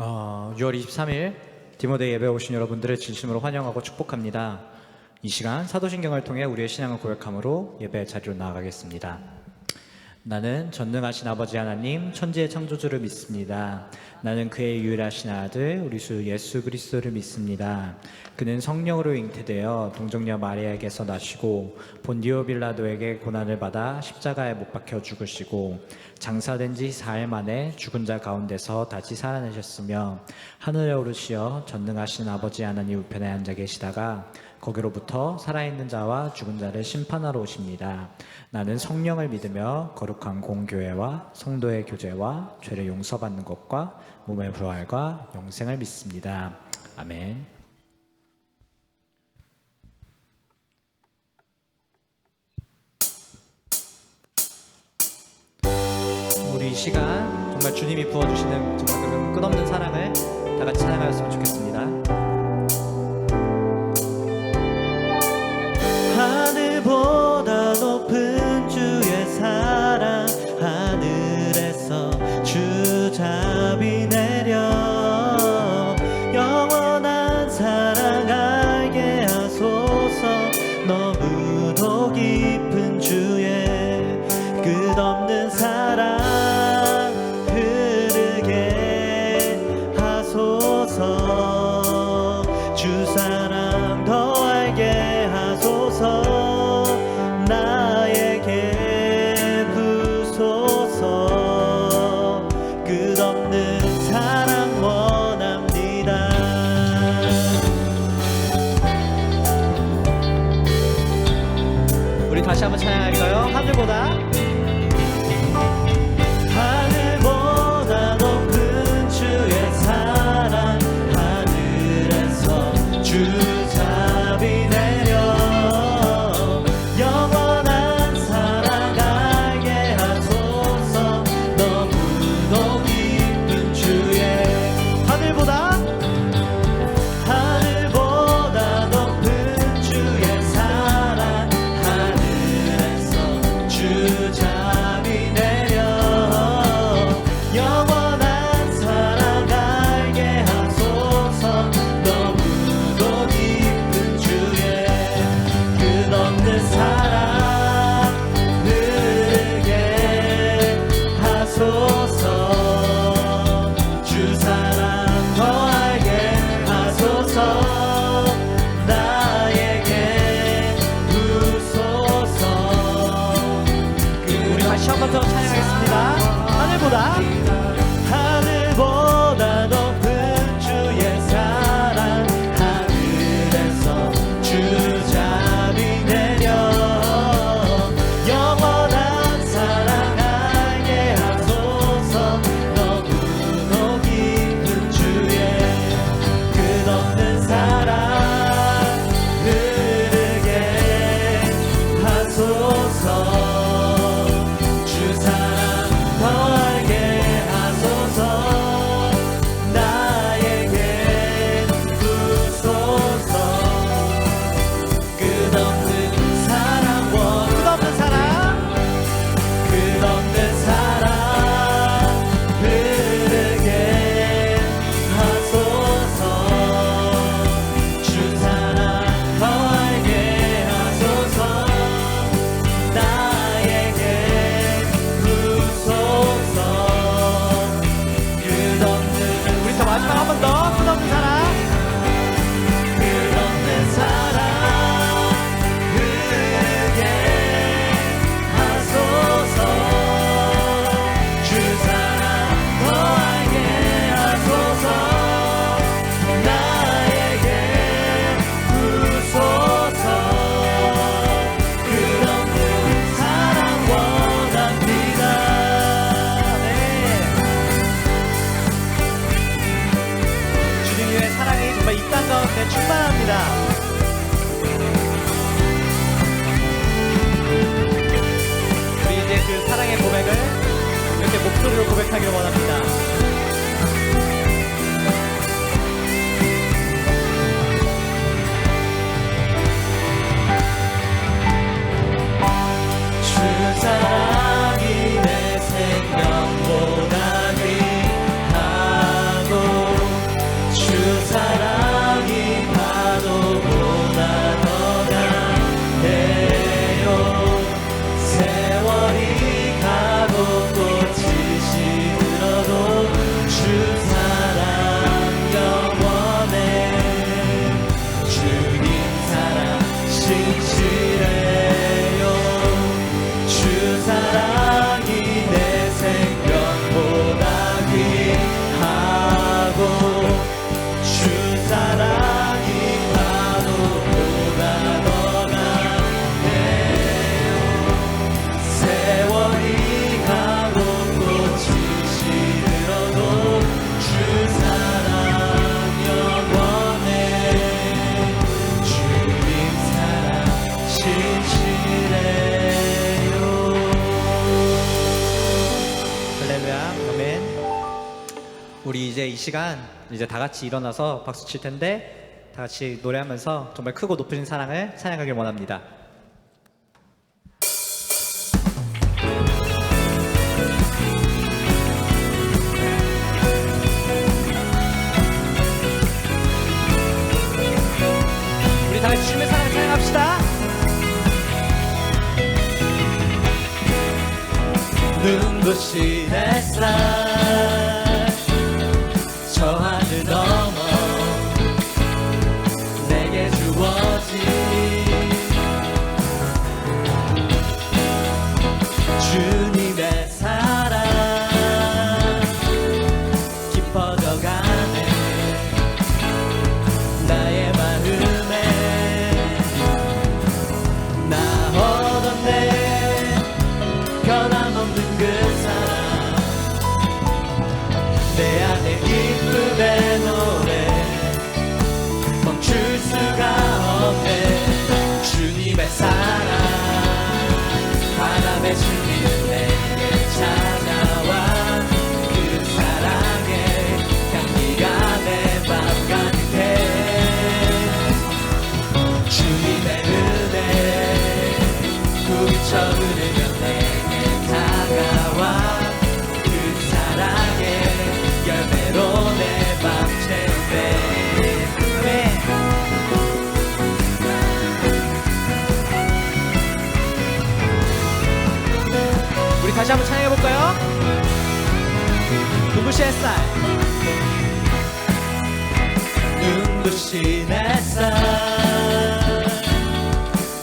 6월 23일 디모데 예배에 오신 여러분들을 진심으로 환영하고 축복합니다. 이 시간 사도신경을 통해 우리의 신앙을 고백함으로 예배 자리로 나아가겠습니다. 나는 전능하신 아버지 하나님 천지의 창조주를 믿습니다. 나는 그의 유일하신 아들 우리 주 예수 그리스도를 믿습니다. 그는 성령으로 잉태되어 동정녀 마리아에게서 나시고 본디오 빌라도에게 고난을 받아 십자가에 못 박혀 죽으시고 장사된 지 4일 만에 죽은 자 가운데서 다시 살아내셨으며 하늘에 오르시어 전능하신 아버지 하나님 우편에 앉아 계시다가 거기로부터 살아있는 자와 죽은 자를 심판하러 오십니다. 나는 성령을 믿으며 거룩한 공교회와 성도의 교제와 죄를 용서받는 것과 몸의 부활과 영생을 믿습니다. 아멘. 우리 이 시간 정말 주님이 부어주시는 정말 그런 끝없는 사랑을 다 같이 찬양하였으면 좋겠습니다. 하늘보다 높은 주의 사랑 하늘에서 주 자비 내려 영원한 사랑 알게 하소서. 너무도 깊은 주의 끝없는 사랑 흐르게 하소서. 주 사랑 더 알게 하소서. 나에게 부소서. 끝없는 사랑 원합니다. 우리 다시 한번 찬양할까요? 하늘보다 높은 주의 사랑 하늘에서 주 자비 내려 영원한 사랑 알게 하소서. 너무도 깊은 주의 하늘보다 높은 주의 사랑 하늘에서 주 자비 내려 영원한 사랑 알게 하소서. 너무도 깊은 주의 끝없는 사랑 흐르게 하소서. 주 사랑 더 알게 하소서. 나에게 부소서. 우리 다시 한 번 더 찬양하겠습니다. 하늘보다 높은 주의 사랑 하늘에서 주 자비 내려 영원한 사랑 알게 하소서. 너무도 깊은 주의 끝없는 사랑 흐르게 하소서. 주 사랑 더 알게 하소서. 나에게 부소서. 끝없는 사랑 끝없는 사랑 흐르게 하소서. 주 사랑 더 알게 하소서. 나에게 부소서. 끝없는 우리 더 마지막 한 번 더 끝없는 사랑 흐르게 하소서. 주 사랑 더 알게 하소서. 나에게 부소서. 끝없는 사랑 원합니다. 네. 주님 위의 사랑이 정말 이 땅 가운데 충만합니다. 우리 이제 그 사랑의 고백을 이렇게 목소리로 고백하기를 원합니다. 주 사랑이 내 생명보다 귀하고 우리 이제 이 시간 이제 다 같이 일어나서 박수 칠 텐데 다 같이 노래하면서 정말 크고 높으신 사랑을 찬양하길 원합니다. 우리 다 같이 주님의 사랑을 찬양합시다. 눈부신 햇살 저 하늘 넘어 내게 주어진 주님의 사랑 깊어져가네 나의 마음에 나 얻었네 변함없는 그 사랑 내 안에 기쁨의 노래 멈출 수가 없네 주님의 사랑 바람에 실리는 내게 찾아와 그 사랑의 향기가 내 맘 가득해 주님의 은혜 부비쳐 흐르며 내게 다가와 그 사랑의 열매로 내 맘 채우네 우리 다시 한번 찬양해볼까요? 눈부신 햇살 눈부신 햇살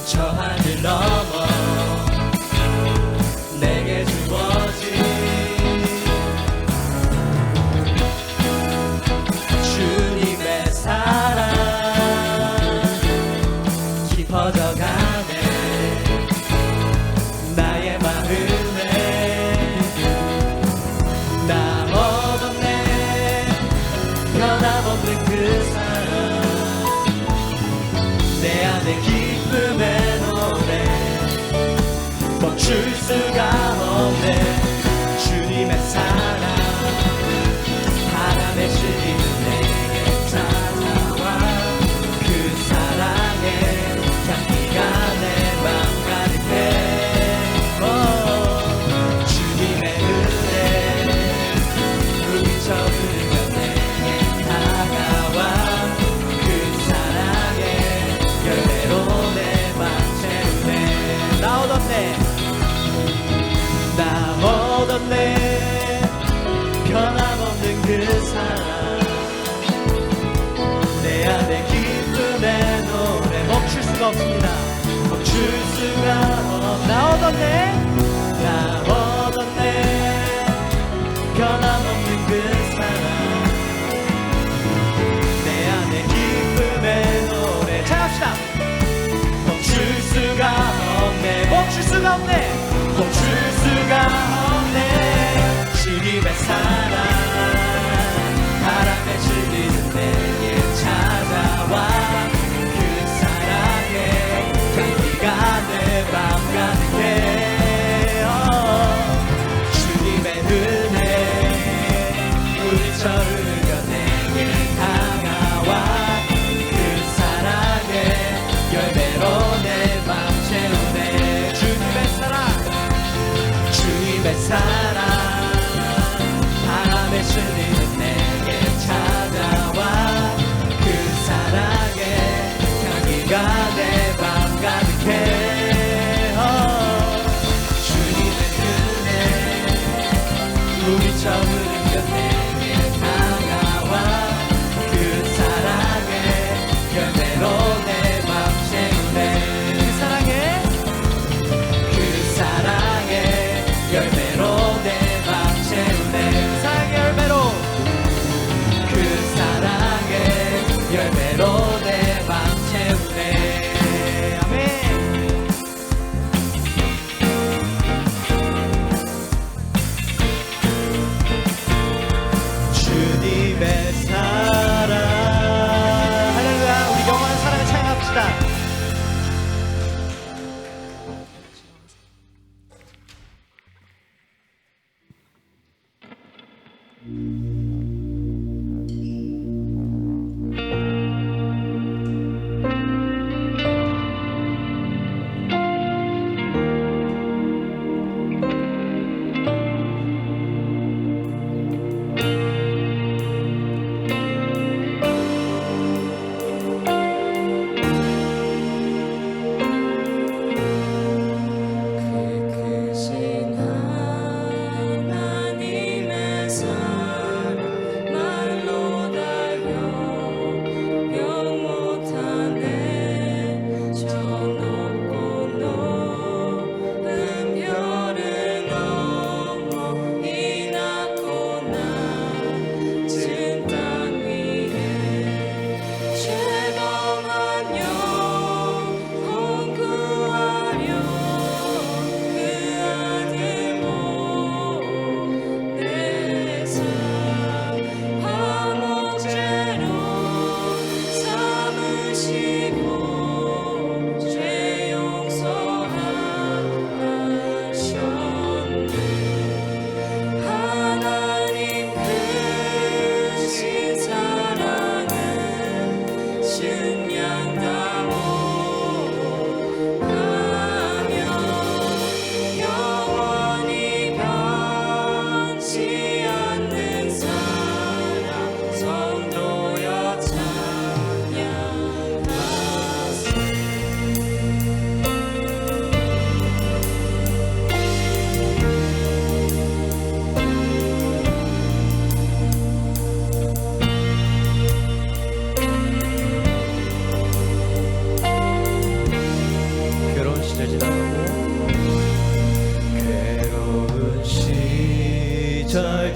저 하늘 넘어 내게 주어진 주님의 사랑 깊어져가네 나의 마음에 나 얻었네 변함없는 그 사랑 내 안에 기쁨의 노래 멈출 수가 없네 주님의 사랑 바람에 실리는 내게 찾아와 그 사랑의 향기가 내 맘 가득해 주님의 은혜 부비쳐 흐르며 내게 다가와 그 사랑의 열매로 내 맘 채우네 나 얻었네 나 얻었네 변함없는 그 사랑 내 안에 기쁨의 노래 멈출 수가 없습니다 멈출 수가 없 나 얻었네 나 얻었네 변함없는 그 사랑 내 안에 기쁨의 노래 찬양합시다 멈출 수가 없네 멈출 수가 없네 멈출 수가 없네 주님의 사랑 바람에 실리는 내게 찾아와 그 사랑의 향기가 내 맘 가득해 주님의 은혜 부비쳐 흐르며 내게 다가와 그 사랑의 열매로 내 맘 채우네 주님의 사랑 주님의 사랑 바람에 실리는 내게 찾아와 그 사랑의 향기가 내 맘 가득해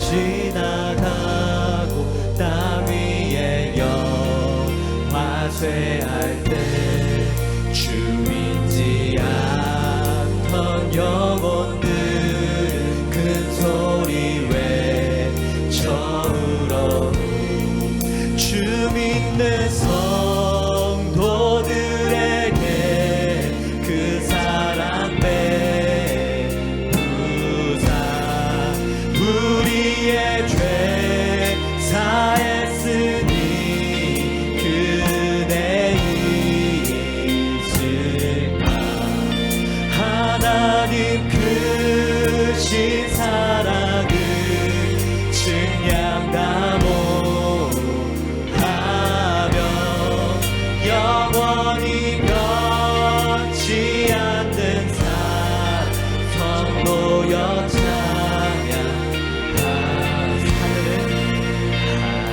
지나가고 땅 위에 영화쇠할 때 주인지 않던 영혼들은 큰 소리 외쳐울어 주 믿는 성도들에게 그 사랑 베푸사 우리의 죄 사했으니 그대 있을까 하나님 크신 사랑을 증량다 영원히 변치 않는 성도여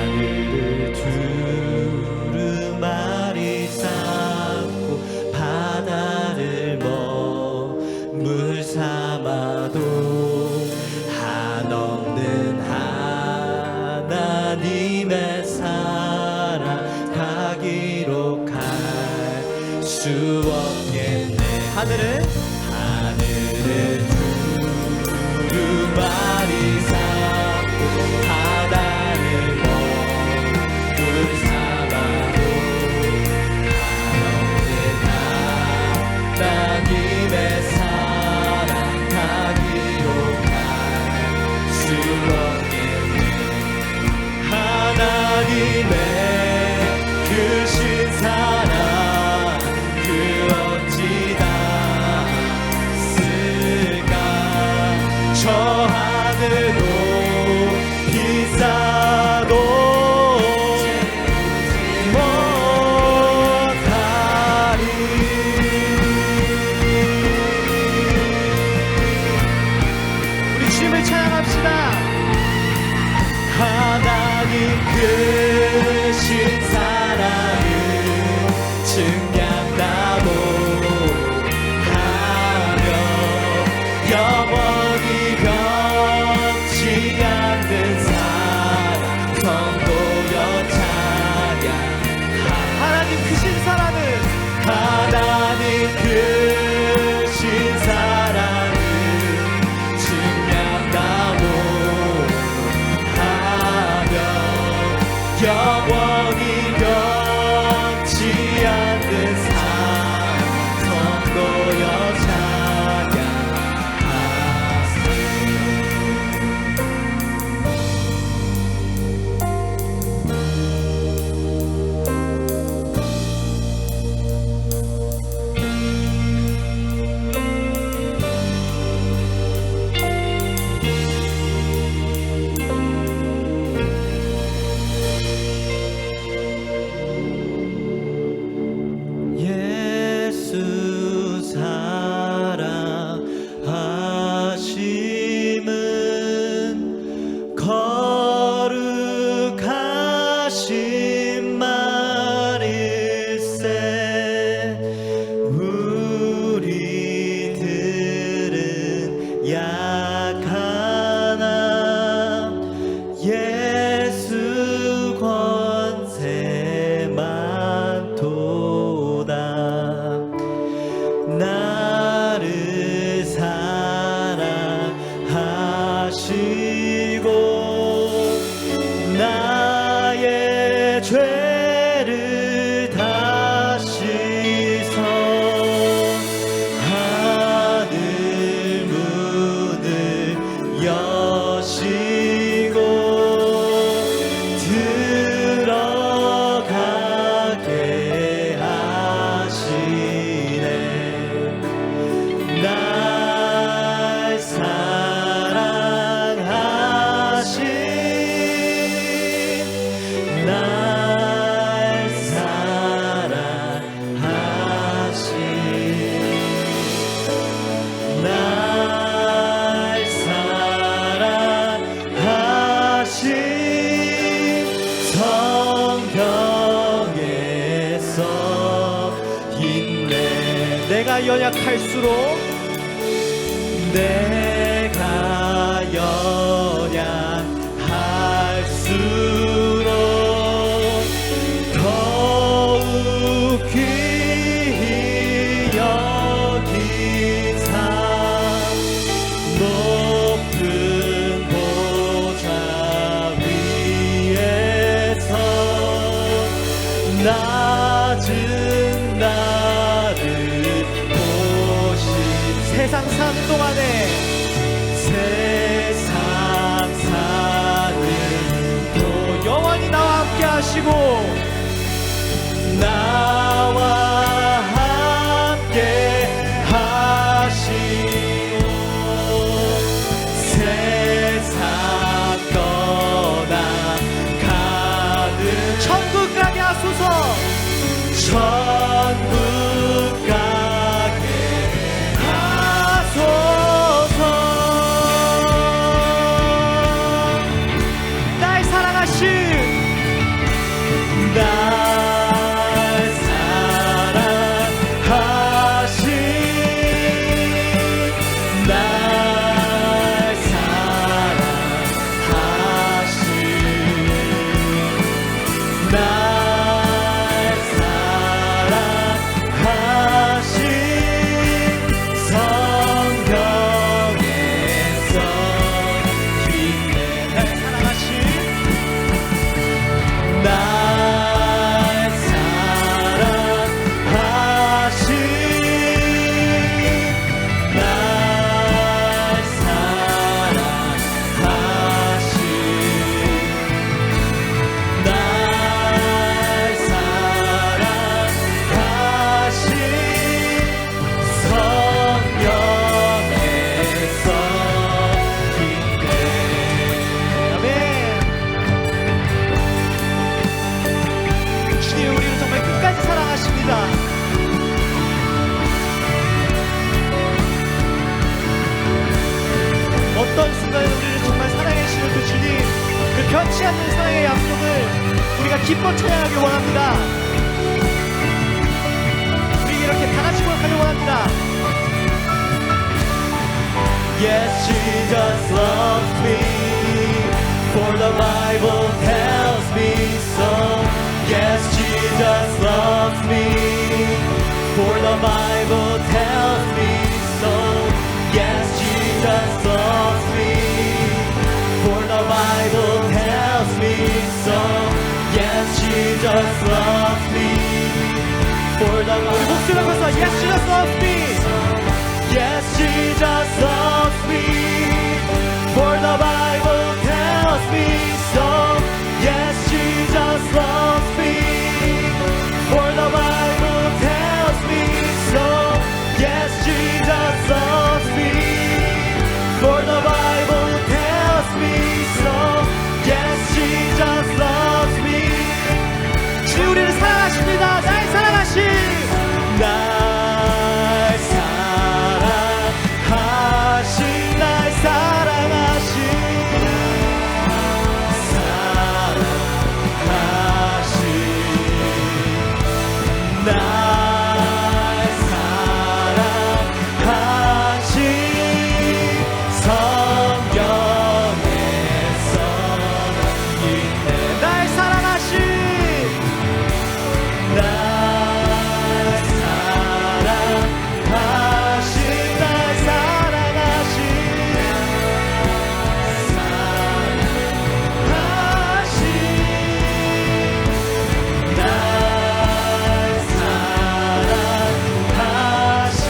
하늘을 두루마리 쌓고 바다를 머물 삼아도 한없는 하나님의 사랑 다 기록할 수 없겠네 하늘을 두루마리 쌓고 바다를 머물 삼아도 한없는 하나님의 사랑 다 기록할 수 없겠네 하나님의 크신 사랑 그 어찌다 쓸까 저 하늘도 비싸도 못하리 우리 주님을 찬양합시다 하나님 크신 사랑을 증량다고 하며 영원히 변치 않는 사랑 성도여 찬양 하나님 크신 사랑을 하나님 크신 사랑을 증량다고 하며 영원히 변치 않는 성도여 예수 사랑하심은 거룩하신 말일세 우리들은 약하나 예수 권세만 도다 나를 사랑하시고 나의 죄를 다 씻어 하늘 문을 여시고 들어가게 하시네 날 사랑하신 날 사랑하신 날 사랑하신 성경에서 있네 내가 연약할수록 내가 연약 세상 사는 동안에 세상 사는 또 영원히 나와 함께 하시고 나와 함께 하시고 세상 떠나가는 천국 가게 하소서 천국 가게 하소서 날 사랑하신 날 사랑하신 날 사랑하신 날 사랑하신 성경에서 빛내 날 사랑하신 날 사랑하신 날 사랑하신 날 사랑하신 성령에서 빛내 아멘. 주님 우리를 정말 끝까지 사랑하십니다. 어떤 순간에 우리를 정말 사랑해 주시는 그 주님 그 변치 않는 사랑의 약속을 우리가 기뻐 찬양하길 원합니다. 우리 이렇게 다 같이 고백하길 원합니다. Yes, Jesus loves me, for the Bible tells me so. Yes, Jesus loves me, for the Bible tells me so. Yes, Jesus loves me, for the Bible tells me so. Yes, Jesus loves me, for the 우리 목소리를 해서 Yes, Jesus loves me. Yes, Jesus loves me, for the Bible tells me so. Yes, Jesus loves me, for the Bible tells me so. Yes, Jesus loves me, for the Bible tells me so. Yes, Jesus loves me. 주님 우리를 사랑하십니다. 날 사랑하신 날 사랑하신 날 사랑하신 사랑하신 날 사랑하신 성경에서 있네 날 사랑하신 날 사랑하신 날 사랑하신 사랑하신 날 사랑하신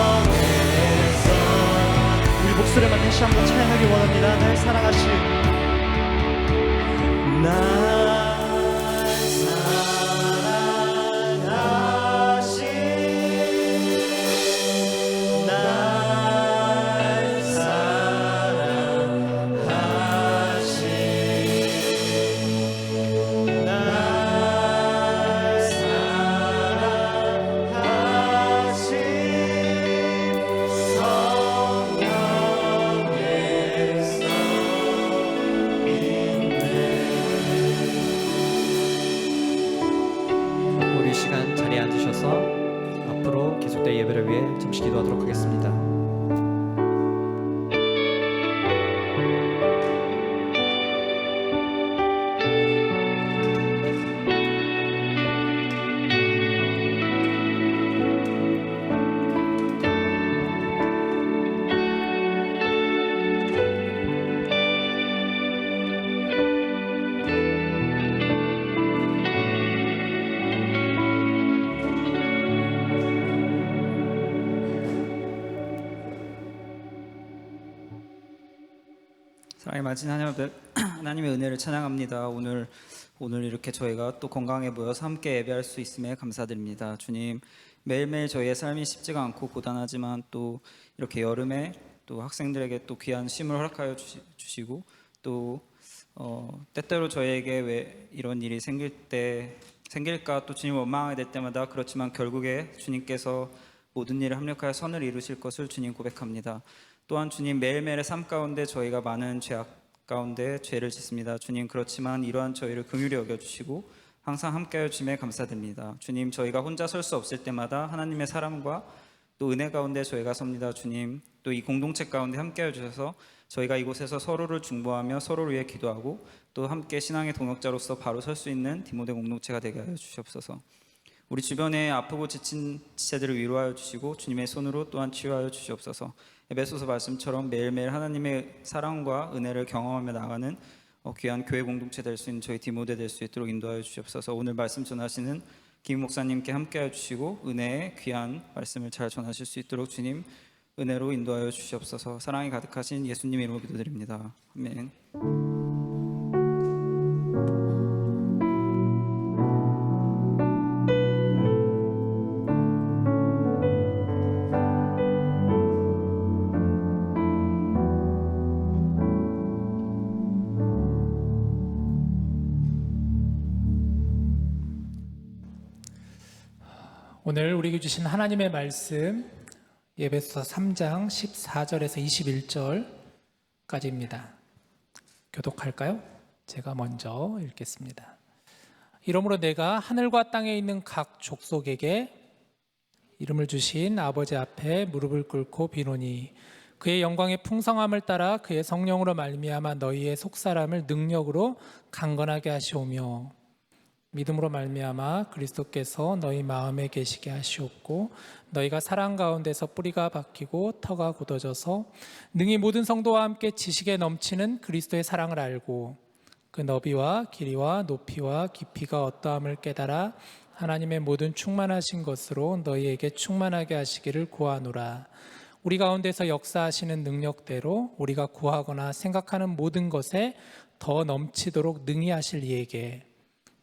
성령에서 우리 목소리만 다시 한번 찬양하기 원합니다. 날 사랑하신 날 사랑하신 날 사랑하신 날 사랑하신 성령에서 우리 시간 자리에 앉으셔서 앞으로 계속될 예배를 위해 잠시 기도하도록 하겠습니다. 사랑의 많은 하나님의 은혜를 찬양합니다. 오늘 이렇게 저희가 또 건강에 모여서 함께 예배할 수 있음에 감사드립니다. 주님, 매일매일 저희의 삶이 쉽지가 않고 고단하지만 또 이렇게 여름에 또 학생들에게 또 귀한 쉼을 허락하여 주시고 또 때때로 저희에게 왜 이런 일이 생길까 또 주님 원망하게 될 때마다 그렇지만 결국에 주님께서 모든 일을 합력하여 선을 이루실 것을 주님 고백합니다. 또한 주님, 매일매일의 삶 가운데 저희가 많은 죄악 가운데 죄를 짓습니다. 주님, 그렇지만 이러한 저희를 긍휼히 여겨주시고 항상 함께하여 주심에 감사드립니다. 주님, 저희가 혼자 설 수 없을 때마다 하나님의 사랑과 또 은혜 가운데 저희가 섭니다. 주님, 또 이 공동체 가운데 함께하여 주셔서 저희가 이곳에서 서로를 중보하며 서로를 위해 기도하고 또 함께 신앙의 동역자로서 바로 설 수 있는 디모데 공동체가 되게 하여 주시옵소서. 우리 주변에 아프고 지친 지체들을 위로하여 주시고 주님의 손으로 또한 치유하여 주시옵소서. 에베소서 말씀처럼 매일매일 하나님의 사랑과 은혜를 경험하며 나가는 귀한 교회 공동체 될 수 있는 저희 디모데 될 수 있도록 인도하여 주시옵소서. 오늘 말씀 전하시는 김 목사님께 함께하여 주시고 은혜의 귀한 말씀을 잘 전하실 수 있도록 주님 은혜로 인도하여 주시옵소서. 사랑이 가득하신 예수님 이름으로 기도드립니다. 아멘. 오늘 우리에게 주신 하나님의 말씀 에베소서 3장 14절에서 21절까지입니다. 교독할까요? 제가 먼저 읽겠습니다. 이러므로 내가 하늘과 땅에 있는 각 족속에게 이름을 주신 아버지 앞에 무릎을 꿇고 비노니 그의 영광의 풍성함을 따라 그의 성령으로 말미암아 너희의 속사람을 능력으로 강건하게 하시오며 믿음으로 말미암아 그리스도께서 너희 마음에 계시게 하시옵고 너희가 사랑 가운데서 뿌리가 박히고 터가 굳어져서 능히 모든 성도와 함께 지식에 넘치는 그리스도의 사랑을 알고 그 너비와 길이와 높이와 깊이가 어떠함을 깨달아 하나님의 모든 충만하신 것으로 너희에게 충만하게 하시기를 구하노라. 우리 가운데서 역사하시는 능력대로 우리가 구하거나 생각하는 모든 것에 더 넘치도록 능히 하실 이에게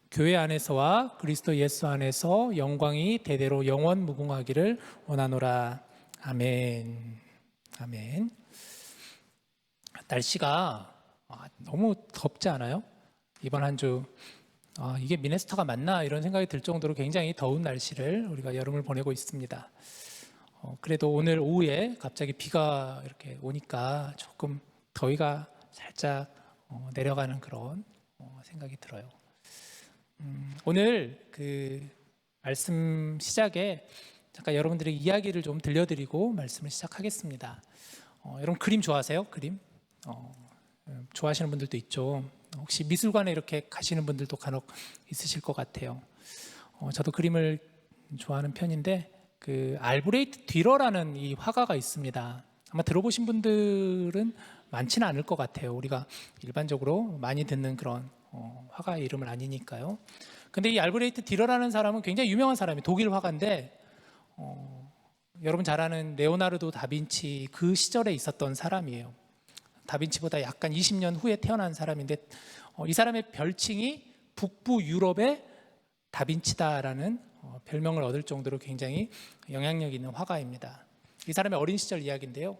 교회 안에서와 그리스도 예수 안에서 영광이 대대로 영원 무궁하기를 원하노라. 아멘. 아멘. 날씨가 너무 덥지 않아요? 이번 한 주 이게 미네소타가 맞나 이런 생각이 들 정도로 굉장히 더운 날씨를 우리가 여름을 보내고 있습니다. 그래도 오늘 오후에 갑자기 비가 이렇게 오니까 조금 더위가 살짝 내려가는 그런 생각이 들어요. 오늘 그 말씀 시작에 잠깐 여러분들에게 이야기를 좀 들려드리고 말씀을 시작하겠습니다. 여러분 그림 좋아하세요? 그림? 좋아하시는 분들도 있죠. 혹시 미술관에 이렇게 가시는 분들도 간혹 있으실 것 같아요. 저도 그림을 좋아하는 편인데 그 알브레이트 듀러라는 이 화가가 있습니다. 아마 들어보신 분들은 많지는 않을 것 같아요. 우리가 일반적으로 많이 듣는 그런 화가의 이름은 아니니까요. 근데 이 알브레이트 듀러라는 사람은 굉장히 유명한 사람이에요. 독일 화가인데 여러분 잘 아는 레오나르도 다빈치 그 시절에 있었던 사람이에요. 다빈치보다 약간 20년 후에 태어난 사람인데 이 사람의 별칭이 북부 유럽의 다빈치다라는 별명을 얻을 정도로 굉장히 영향력 있는 화가입니다. 이 사람의 어린 시절 이야기인데요.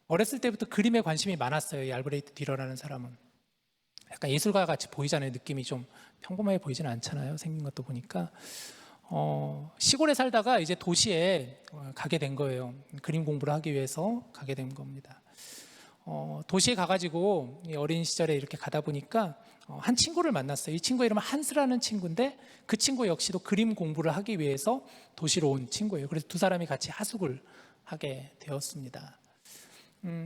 어렸을 때부터 그림에 관심이 많았어요. 이 알브레이트 듀러라는 사람은. 약간 예술가 같이 보이잖아요. 느낌이 좀 평범해 보이지는 않잖아요. 생긴 것도 보니까. 시골에 살다가 이제 도시에 가게 된 거예요. 그림 공부를 하기 위해서 가게 된 겁니다. 도시에 가가지고 어린 시절에 이렇게 가다 보니까 한 친구를 만났어요. 이 친구 이름은 한스라는 친구인데 그 친구 역시도 그림 공부를 하기 위해서 도시로 온 친구예요. 그래서 두 사람이 같이 하숙을 하게 되었습니다.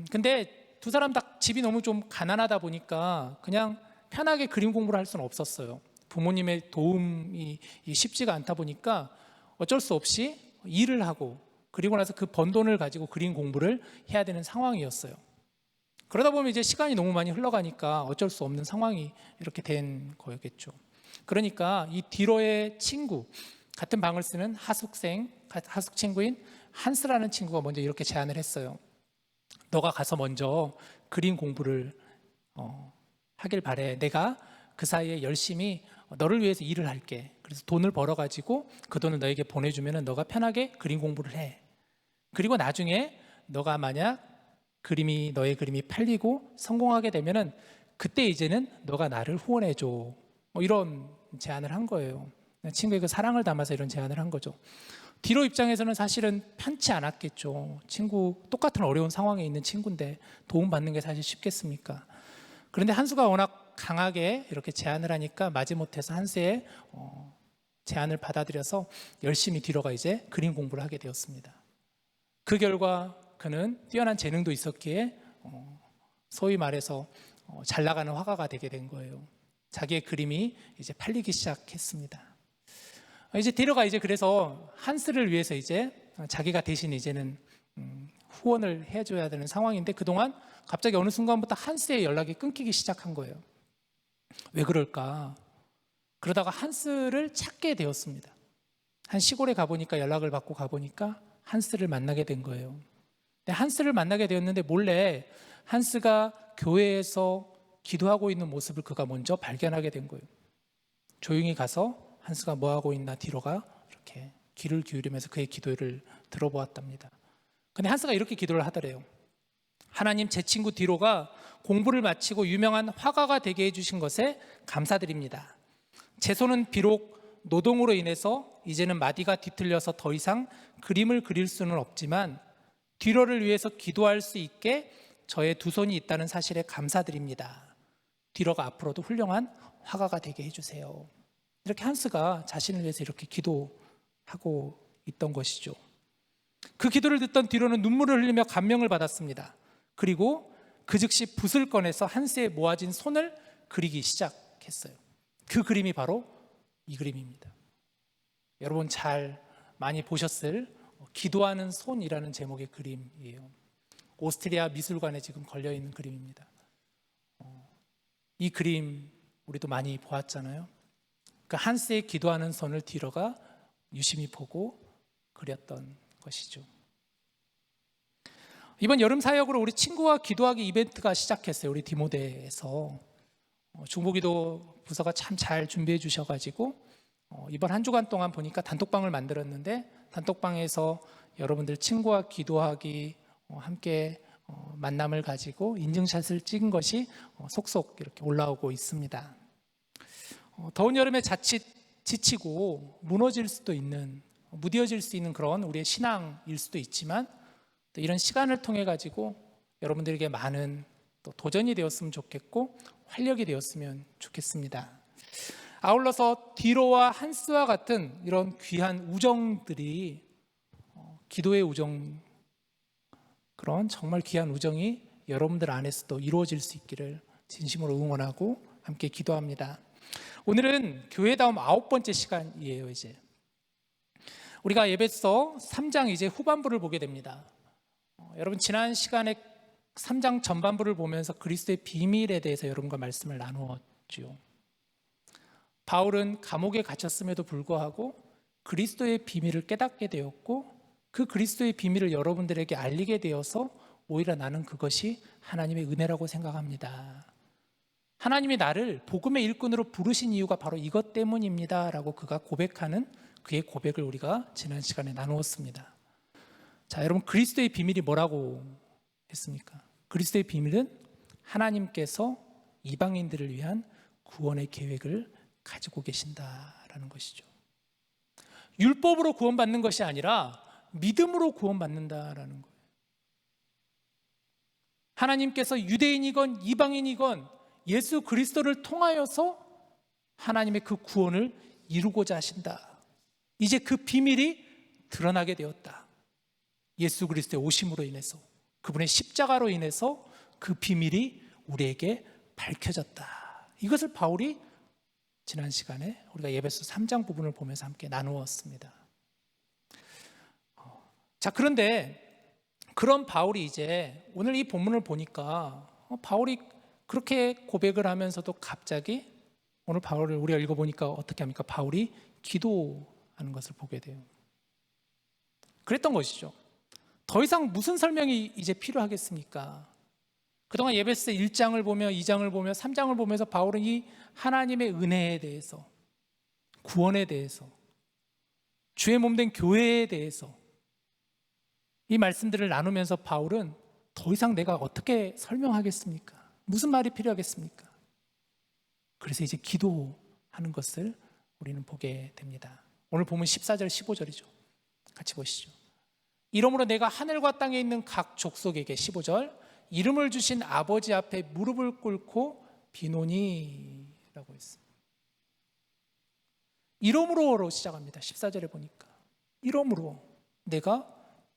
근데 두 사람 다 집이 너무 좀 가난하다 보니까 그냥 편하게 그림 공부를 할 수는 없었어요. 부모님의 도움이 쉽지가 않다 보니까 어쩔 수 없이 일을 하고 그리고 나서 그 번 돈을 가지고 그림 공부를 해야 되는 상황이었어요. 그러다 보면 이제 시간이 너무 많이 흘러가니까 어쩔 수 없는 상황이 이렇게 된 거였겠죠. 그러니까 이 듀러의 친구, 같은 방을 쓰는 하숙 친구인 한스라는 친구가 먼저 이렇게 제안을 했어요. 너가 가서 먼저 그림 공부를 하길 바래. 내가 그 사이에 열심히 너를 위해서 일을 할게. 그래서 돈을 벌어가지고 그 돈을 너에게 보내주면 너가 편하게 그림 공부를 해. 그리고 나중에 너가 만약 너의 그림이 팔리고 성공하게 되면은 그때 이제는 너가 나를 후원해줘. 뭐 이런 제안을 한 거예요. 친구의 그 사랑을 담아서 이런 제안을 한 거죠. 디로 입장에서는 사실은 편치 않았겠죠. 친구, 똑같은 어려운 상황에 있는 친구인데 도움받는 게 사실 쉽겠습니까? 그런데 한수가 워낙 강하게 이렇게 제안을 하니까 마지못해서 한수의 제안을 받아들여서 열심히 디로가 이제 그림 공부를 하게 되었습니다. 그 결과 그는 뛰어난 재능도 있었기에 소위 말해서 잘 나가는 화가가 되게 된 거예요. 자기의 그림이 이제 팔리기 시작했습니다. 이제 디로가 이제 그래서 한스를 위해서 이제 자기가 대신 이제는 후원을 해줘야 되는 상황인데 그동안 갑자기 어느 순간부터 한스의 연락이 끊기기 시작한 거예요. 왜 그럴까? 그러다가 한스를 찾게 되었습니다. 한 시골에 가보니까 연락을 받고 가보니까 한스를 만나게 된 거예요. 한스를 만나게 되었는데 몰래 한스가 교회에서 기도하고 있는 모습을 그가 먼저 발견하게 된 거예요. 조용히 가서 한스가 뭐하고 있나 디로가 이렇게 귀를 기울이면서 그의 기도를 들어보았답니다. 근데 한스가 이렇게 기도를 하더래요. 하나님, 제 친구 디로가 공부를 마치고 유명한 화가가 되게 해주신 것에 감사드립니다. 제 손은 비록 노동으로 인해서 이제는 마디가 뒤틀려서 더 이상 그림을 그릴 수는 없지만 디로를 위해서 기도할 수 있게 저의 두 손이 있다는 사실에 감사드립니다. 디로가 앞으로도 훌륭한 화가가 되게 해주세요. 이렇게 한스가 자신을 위해서 이렇게 기도하고 있던 것이죠. 그 기도를 듣던 디로는 눈물을 흘리며 감명을 받았습니다. 그리고 그 즉시 붓을 꺼내서 한스의 모아진 손을 그리기 시작했어요. 그 그림이 바로 이 그림입니다. 여러분 잘 많이 보셨을 기도하는 손이라는 제목의 그림이에요. 오스트리아 미술관에 지금 걸려있는 그림입니다. 이 그림 우리도 많이 보았잖아요. 그 한스의 기도하는 손을 디로가 유심히 보고 그렸던 것이죠. 이번 여름 사역으로 우리 친구와 기도하기 이벤트가 시작했어요. 우리 디모데에서 중보기도 부서가 참 잘 준비해 주셔가지고 이번 한 주간 동안 보니까 단톡방을 만들었는데 단톡방에서 여러분들 친구와 기도하기 함께 만남을 가지고 인증샷을 찍은 것이 속속 이렇게 올라오고 있습니다. 더운 여름에 자칫 지치고 무너질 수도 있는, 무뎌질 수 있는 그런 우리의 신앙일 수도 있지만 또 이런 시간을 통해 가지고 여러분들에게 많은 또 도전이 되었으면 좋겠고 활력이 되었으면 좋겠습니다. 아울러서 디로와 한스와 같은 이런 귀한 우정들이 기도의 우정, 그런 정말 귀한 우정이 여러분들 안에서도 이루어질 수 있기를 진심으로 응원하고 함께 기도합니다. 오늘은 교회다움 9번째 시간이에요. 이제 우리가 에베소 3장 이제 후반부를 보게 됩니다. 여러분 지난 시간에 3장 전반부를 보면서 그리스도의 비밀에 대해서 여러분과 말씀을 나누었죠. 바울은 감옥에 갇혔음에도 불구하고 그리스도의 비밀을 깨닫게 되었고 그 그리스도의 비밀을 여러분들에게 알리게 되어서 오히려 나는 그것이 하나님의 은혜라고 생각합니다. 하나님이 나를 복음의 일꾼으로 부르신 이유가 바로 이것 때문입니다 라고 그가 고백하는 그의 고백을 우리가 지난 시간에 나누었습니다. 자, 여러분 그리스도의 비밀이 뭐라고 했습니까? 그리스도의 비밀은 하나님께서 이방인들을 위한 구원의 계획을 가지고 계신다라는 것이죠. 율법으로 구원받는 것이 아니라 믿음으로 구원받는다라는 거예요. 하나님께서 유대인이건 이방인이건 예수 그리스도를 통하여서 하나님의 그 구원을 이루고자 하신다. 이제 그 비밀이 드러나게 되었다. 예수 그리스도의 오심으로 인해서, 그분의 십자가로 인해서 그 비밀이 우리에게 밝혀졌다. 이것을 바울이 지난 시간에 우리가 에베소 3장 부분을 보면서 함께 나누었습니다. 자, 그런데 그런 바울이 이제 오늘 이 본문을 보니까 바울이 그렇게 고백을 하면서도 갑자기 오늘 바울을 우리가 읽어보니까 어떻게 합니까? 바울이 기도하는 것을 보게 돼요. 그랬던 것이죠. 더 이상 무슨 설명이 이제 필요하겠습니까? 그동안 예배서 1장을 보며 2장을 보며 3장을 보면서 바울은 이 하나님의 은혜에 대해서, 구원에 대해서, 주의 몸된 교회에 대해서 이 말씀들을 나누면서 바울은 더 이상 내가 어떻게 설명하겠습니까? 무슨 말이 필요하겠습니까? 그래서 이제 기도하는 것을 우리는 보게 됩니다. 오늘 보면 14절 15절이죠. 같이 보시죠. 이러므로 내가 하늘과 땅에 있는 각 족속에게 15절 이름을 주신 아버지 앞에 무릎을 꿇고 비노니 라고 했습니다. 이러므로로 시작합니다. 14절에 보니까 이러므로 내가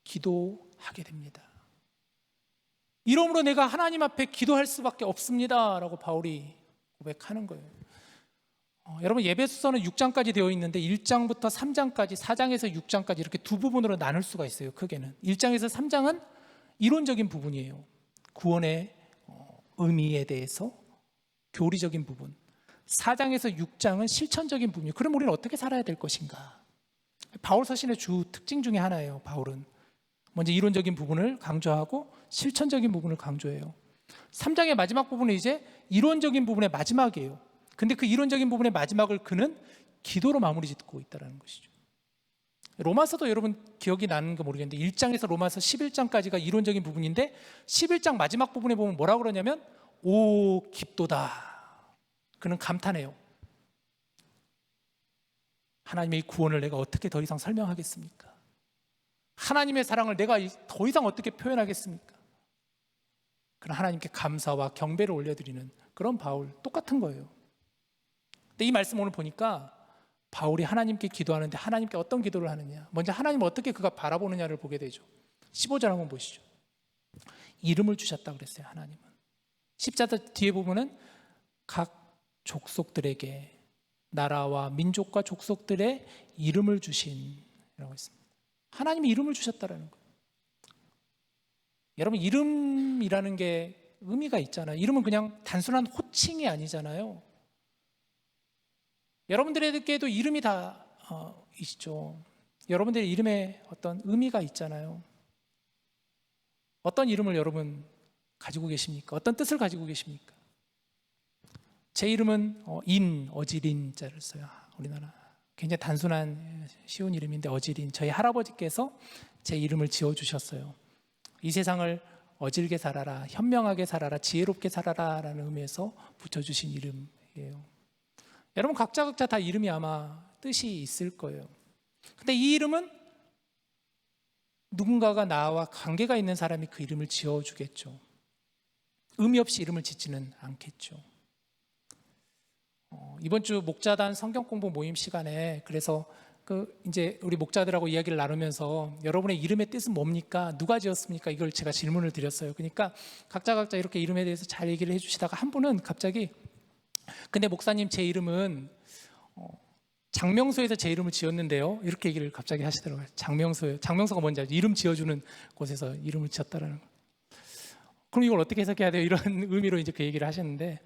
기도하게 됩니다. 이러므로 내가 하나님 앞에 기도할 수밖에 없습니다 라고 바울이 고백하는 거예요. 여러분 예배서는 6장까지 되어 있는데 1장부터 3장까지 4장에서 6장까지 이렇게 두 부분으로 나눌 수가 있어요. 크게는 1장에서 3장은 이론적인 부분이에요. 구원의 의미에 대해서 교리적인 부분, 4장에서 6장은 실천적인 부분이에요. 그럼 우리는 어떻게 살아야 될 것인가? 바울 서신의 주 특징 중에 하나예요. 바울은 먼저 이론적인 부분을 강조하고 실천적인 부분을 강조해요. 3장의 마지막 부분은 이제 이론적인 부분의 마지막이에요. 근데 그 이론적인 부분의 마지막을 그는 기도로 마무리 짓고 있다는 것이죠. 로마서도 여러분 기억이 나는 거 모르겠는데 1장에서 로마서 11장까지가 이론적인 부분인데 11장 마지막 부분에 보면 뭐라고 그러냐면 오 깊도다. 그는 감탄해요. 하나님의 구원을 내가 어떻게 더 이상 설명하겠습니까? 하나님의 사랑을 내가 더 이상 어떻게 표현하겠습니까? 그러나 하나님께 감사와 경배를 올려드리는 그런 바울, 똑같은 거예요. 근데 이 말씀 오늘 보니까 바울이 하나님께 기도하는데 하나님께 어떤 기도를 하느냐, 먼저 하나님을 어떻게 그가 바라보느냐를 보게 되죠. 15절 한번 보시죠. 이름을 주셨다 그랬어요. 하나님은 14절 뒤에 보면은 각 족속들에게 나라와 민족과 족속들의 이름을 주신이라고 했습니다. 하나님이 이름을 주셨다라는 거예요. 여러분 이름이라는 게 의미가 있잖아요. 이름은 그냥 단순한 호칭이 아니잖아요. 여러분들에게도 이름이 다 있죠. 여러분들의 이름에 어떤 의미가 있잖아요. 어떤 이름을 여러분 가지고 계십니까? 어떤 뜻을 가지고 계십니까? 제 이름은 어지린 자를 써요. 우리나라 굉장히 단순한 쉬운 이름인데 어지린, 저희 할아버지께서 제 이름을 지어주셨어요. 이 세상을 어질게 살아라, 현명하게 살아라, 지혜롭게 살아라 라는 의미에서 붙여주신 이름이에요. 여러분 각자 다 이름이 아마 뜻이 있을 거예요. 근데 이 이름은 누군가가 나와 관계가 있는 사람이 그 이름을 지어주겠죠. 의미 없이 이름을 짓지는 않겠죠. 이번 주 목자단 성경 공부 모임 시간에 그래서 이제 우리 목자들하고 이야기를 나누면서 여러분의 이름의 뜻은 뭡니까? 누가 지었습니까? 이걸 제가 질문을 드렸어요. 그러니까 각자 이렇게 이름에 대해서 잘 얘기를 해주시다가 한 분은 갑자기 근데 목사님 제 이름은 장명소에서 제 이름을 지었는데요. 이렇게 얘기를 갑자기 하시더라고요. 장명소가 뭔지 알죠? 이름 지어주는 곳에서 이름을 지었다라는 거. 그럼 이걸 어떻게 해석해야 돼요? 이런 의미로 이제 그 얘기를 하셨는데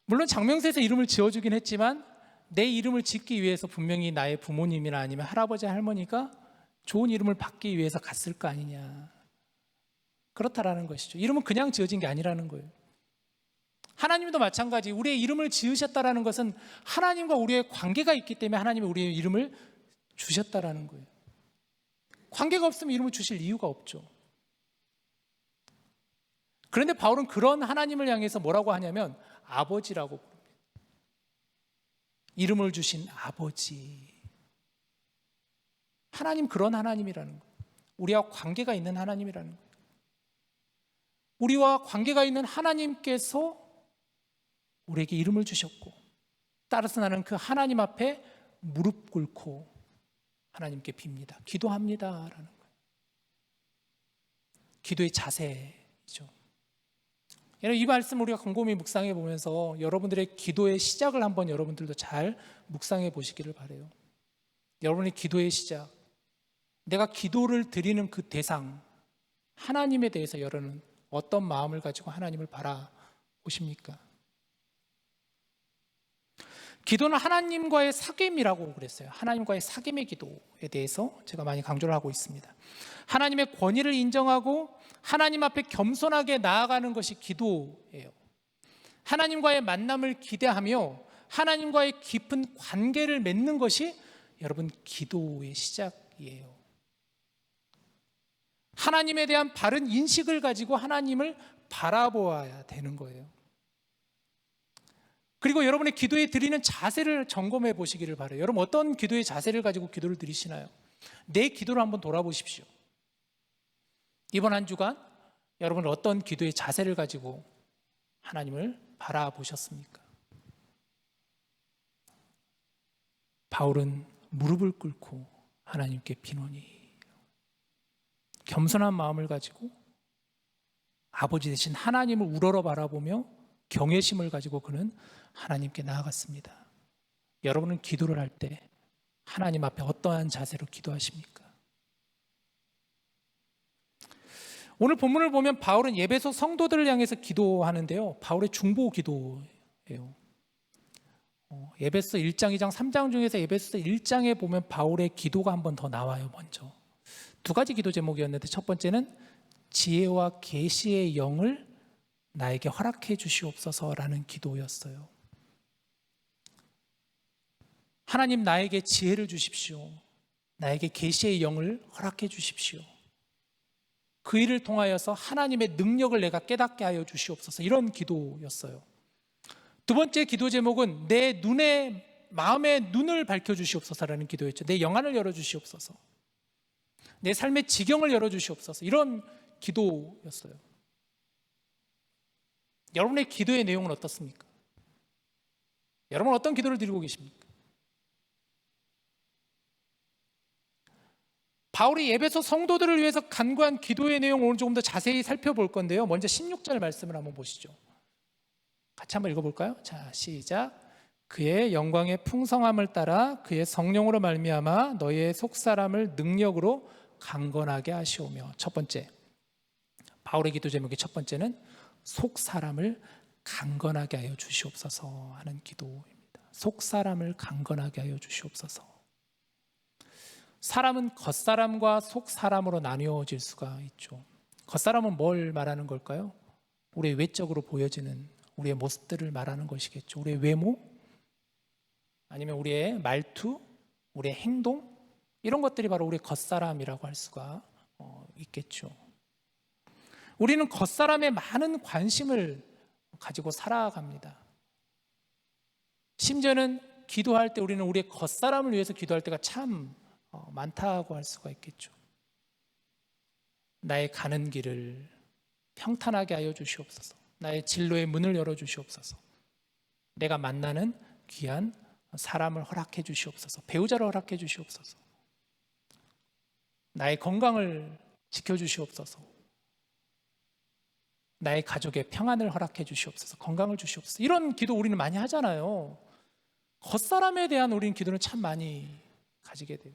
물론 장명소에서 이름을 지어주긴 했지만 내 이름을 짓기 위해서 분명히 나의 부모님이나 아니면 할아버지 할머니가 좋은 이름을 받기 위해서 갔을 거 아니냐. 그렇다라는 것이죠. 이름은 그냥 지어진 게 아니라는 거예요. 하나님도 마찬가지 우리의 이름을 지으셨다라는 것은 하나님과 우리의 관계가 있기 때문에 하나님이 우리의 이름을 주셨다라는 거예요. 관계가 없으면 이름을 주실 이유가 없죠. 그런데 바울은 그런 하나님을 향해서 뭐라고 하냐면 아버지라고 부릅니다. 이름을 주신 아버지. 하나님 그런 하나님이라는 거예요. 우리와 관계가 있는 하나님이라는 거예요. 우리와 관계가 있는 하나님께서 우리에게 이름을 주셨고 따라서 나는 그 하나님 앞에 무릎 꿇고 하나님께 빕니다. 기도합니다라는 거예요. 기도의 자세이죠. 이 말씀 우리가 곰곰이 묵상해 보면서 여러분들의 기도의 시작을 한번 여러분들도 잘 묵상해 보시기를 바라요. 여러분의 기도의 시작, 내가 기도를 드리는 그 대상 하나님에 대해서 여러분은 어떤 마음을 가지고 하나님을 바라보십니까? 기도는 하나님과의 사귐이라고 그랬어요. 하나님과의 사귐의 기도에 대해서 제가 많이 강조를 하고 있습니다. 하나님의 권위를 인정하고 하나님 앞에 겸손하게 나아가는 것이 기도예요. 하나님과의 만남을 기대하며 하나님과의 깊은 관계를 맺는 것이 여러분 기도의 시작이에요. 하나님에 대한 바른 인식을 가지고 하나님을 바라보아야 되는 거예요. 그리고 여러분의 기도에 드리는 자세를 점검해 보시기를 바라요. 여러분 어떤 기도의 자세를 가지고 기도를 드리시나요? 내 기도를 한번 돌아보십시오. 이번 한 주간 여러분은 어떤 기도의 자세를 가지고 하나님을 바라보셨습니까? 바울은 무릎을 꿇고 하나님께 비노니 겸손한 마음을 가지고 아버지 되신 하나님을 우러러 바라보며 경외심을 가지고 그는 하나님께 나아갔습니다. 여러분은 기도를 할 때 하나님 앞에 어떠한 자세로 기도하십니까? 오늘 본문을 보면 바울은 예배소 성도들을 향해서 기도하는데요. 바울의 중보 기도예요. 에베소 1장, 2장, 3장 중에서 에베소 1장에 보면 바울의 기도가 한 번 더 나와요. 먼저 두 가지 기도 제목이었는데 첫 번째는 지혜와 계시의 영을 나에게 허락해 주시옵소서라는 기도였어요. 하나님 나에게 지혜를 주십시오. 나에게 계시의 영을 허락해 주십시오. 그 일을 통하여서 하나님의 능력을 내가 깨닫게 하여 주시옵소서. 이런 기도였어요. 두 번째 기도 제목은 내 눈에 마음의 눈을 밝혀 주시옵소서라는 기도였죠. 내 영안을 열어 주시옵소서. 내 삶의 지경을 열어 주시옵소서. 이런 기도였어요. 여러분의 기도의 내용은 어떻습니까? 여러분은 어떤 기도를 드리고 계십니까? 바울이 에베소 성도들을 위해서 간구한 기도의 내용을 오늘 조금 더 자세히 살펴볼 건데요. 먼저 16절 말씀을 한번 보시죠. 같이 한번 읽어볼까요? 자, 시작. 그의 영광의 풍성함을 따라 그의 성령으로 말미암아 너희의 속사람을 능력으로 강건하게 하시오며. 첫 번째, 바울의 기도 제목의 첫 번째는 속사람을 강건하게 하여 주시옵소서 하는 기도입니다. 속사람을 강건하게 하여 주시옵소서. 사람은 겉사람과 속사람으로 나뉘어질 수가 있죠. 겉사람은 뭘 말하는 걸까요? 우리의 외적으로 보여지는 우리의 모습들을 말하는 것이겠죠. 우리의 외모, 아니면 우리의 말투, 우리의 행동, 이런 것들이 바로 우리의 겉사람이라고 할 수가 있겠죠. 우리는 겉사람에 많은 관심을 가지고 살아갑니다. 심지어는 기도할 때 우리는 우리의 겉사람을 위해서 기도할 때가 참 많다고 할 수가 있겠죠. 나의 가는 길을 평탄하게 하여 주시옵소서. 나의 진로의 문을 열어 주시옵소서. 내가 만나는 귀한 사람을 허락해 주시옵소서. 배우자를 허락해 주시옵소서. 나의 건강을 지켜 주시옵소서. 나의 가족의 평안을 허락해 주시옵소서. 건강을 주시옵소서. 이런 기도 우리는 많이 하잖아요. 겉사람에 대한 우리는 기도는 참 많이 가지게 돼요.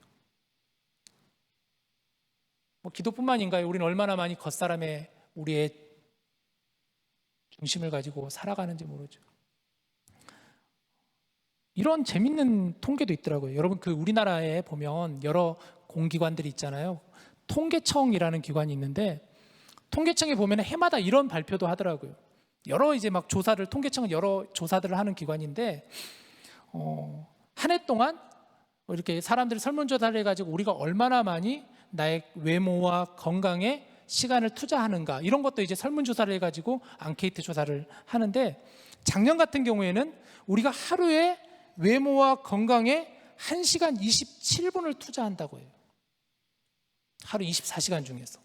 기도뿐만인가요? 우리는 얼마나 많이 겉사람에 우리의 중심을 가지고 살아가는지 모르죠. 이런 재밌는 통계도 있더라고요. 여러분 우리나라에 보면 여러 공기관들이 있잖아요. 통계청이라는 기관이 있는데 통계청에 보면 해마다 이런 발표도 하더라고요. 여러 통계청은 여러 조사들을 하는 기관인데 한 해 동안 이렇게 사람들이 설문조사를 해가지고 우리가 얼마나 많이 나의 외모와 건강에 시간을 투자하는가 이런 것도 이제 설문조사를 해가지고 앙케이트 조사를 하는데 작년 같은 경우에는 우리가 하루에 외모와 건강에 1시간 27분을 투자한다고 해요. 하루 24시간 중에서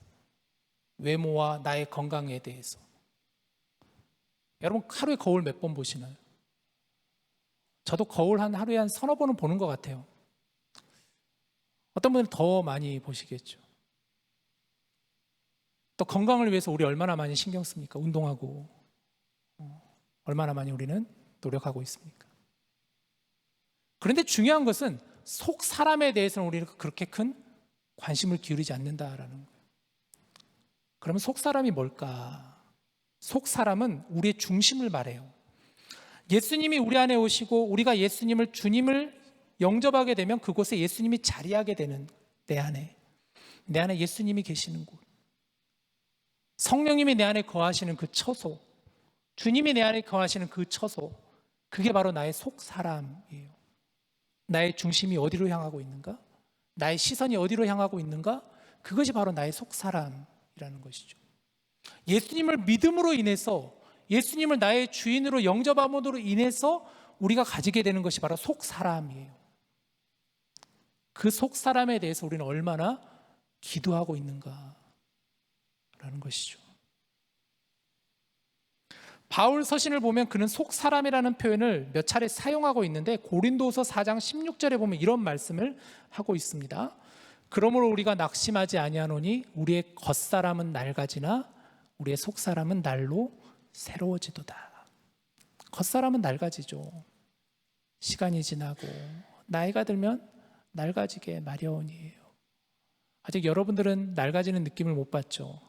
외모와 나의 건강에 대해서. 여러분 하루에 거울 몇 번 보시나요? 저도 거울 하루에 한 서너 번은 보는 것 같아요. 어떤 분은 더 많이 보시겠죠. 또 건강을 위해서 우리 얼마나 많이 신경 씁니까? 운동하고 얼마나 많이 우리는 노력하고 있습니까? 그런데 중요한 것은 속 사람에 대해서는 우리는 그렇게 큰 관심을 기울이지 않는다라는 거예요. 그러면 속 사람이 뭘까? 속 사람은 우리의 중심을 말해요. 예수님이 우리 안에 오시고 우리가 예수님을 주님을 영접하게 되면 그곳에 예수님이 자리하게 되는 내 안에 예수님이 계시는 곳, 성령님이 내 안에 거하시는 그 처소, 주님이 내 안에 거하시는 그 처소, 그게 바로 나의 속 사람이에요. 나의 중심이 어디로 향하고 있는가? 나의 시선이 어디로 향하고 있는가? 그것이 바로 나의 속 사람이라는 것이죠. 예수님을 믿음으로 인해서, 예수님을 나의 주인으로 영접함으로 인해서 우리가 가지게 되는 것이 바로 속 사람이에요. 그 속 사람에 대해서 우리는 얼마나 기도하고 있는가라는 것이죠. 바울 서신을 보면 그는 속 사람이라는 표현을 몇 차례 사용하고 있는데 고린도서 4장 16절에 보면 이런 말씀을 하고 있습니다. 그러므로 우리가 낙심하지 아니하노니 우리의 겉사람은 낡아지나 우리의 속사람은 날로 새로워지도다. 겉사람은 낡아지죠. 시간이 지나고 나이가 들면 낡아지게 마련이에요. 아직 여러분들은 낡아지는 느낌을 못 받죠.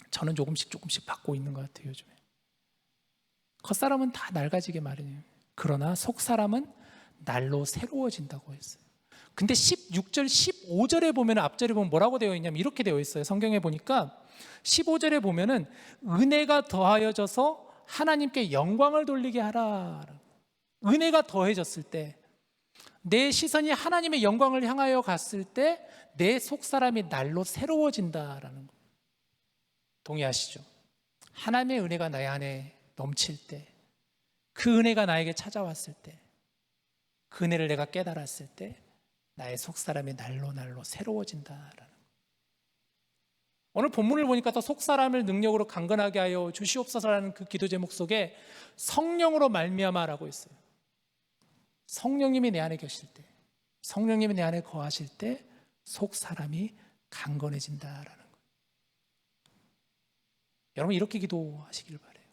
저는 조금씩 받고 있는 것 같아요, 요즘에. 겉사람은 다 낡아지게 마련이에요. 그러나 속사람은 날로 새로워진다고 했어요. 근데 16절, 15절에 보면, 앞절에 보면 뭐라고 되어 있냐면 이렇게 되어 있어요. 성경에 보니까 15절에 보면은 은혜가 더하여져서 하나님께 영광을 돌리게 하라. 은혜가 더해졌을 때, 내 시선이 하나님의 영광을 향하여 갔을 때 내 속사람이 날로 새로워진다라는 거. 동의하시죠? 하나님의 은혜가 내 안에 넘칠 때, 그 은혜가 나에게 찾아왔을 때, 그 은혜를 내가 깨달았을 때 나의 속사람이 날로 새로워진다라는 거. 오늘 본문을 보니까 또 속사람을 능력으로 강건하게 하여 주시옵소서라는 그 기도 제목 속에 성령으로 말미암아라고 했어요. 성령님이 내 안에 계실 때, 성령님이 내 안에 거하실 때 속사람이 강건해진다라는 거예요. 여러분 이렇게 기도하시길 바라요.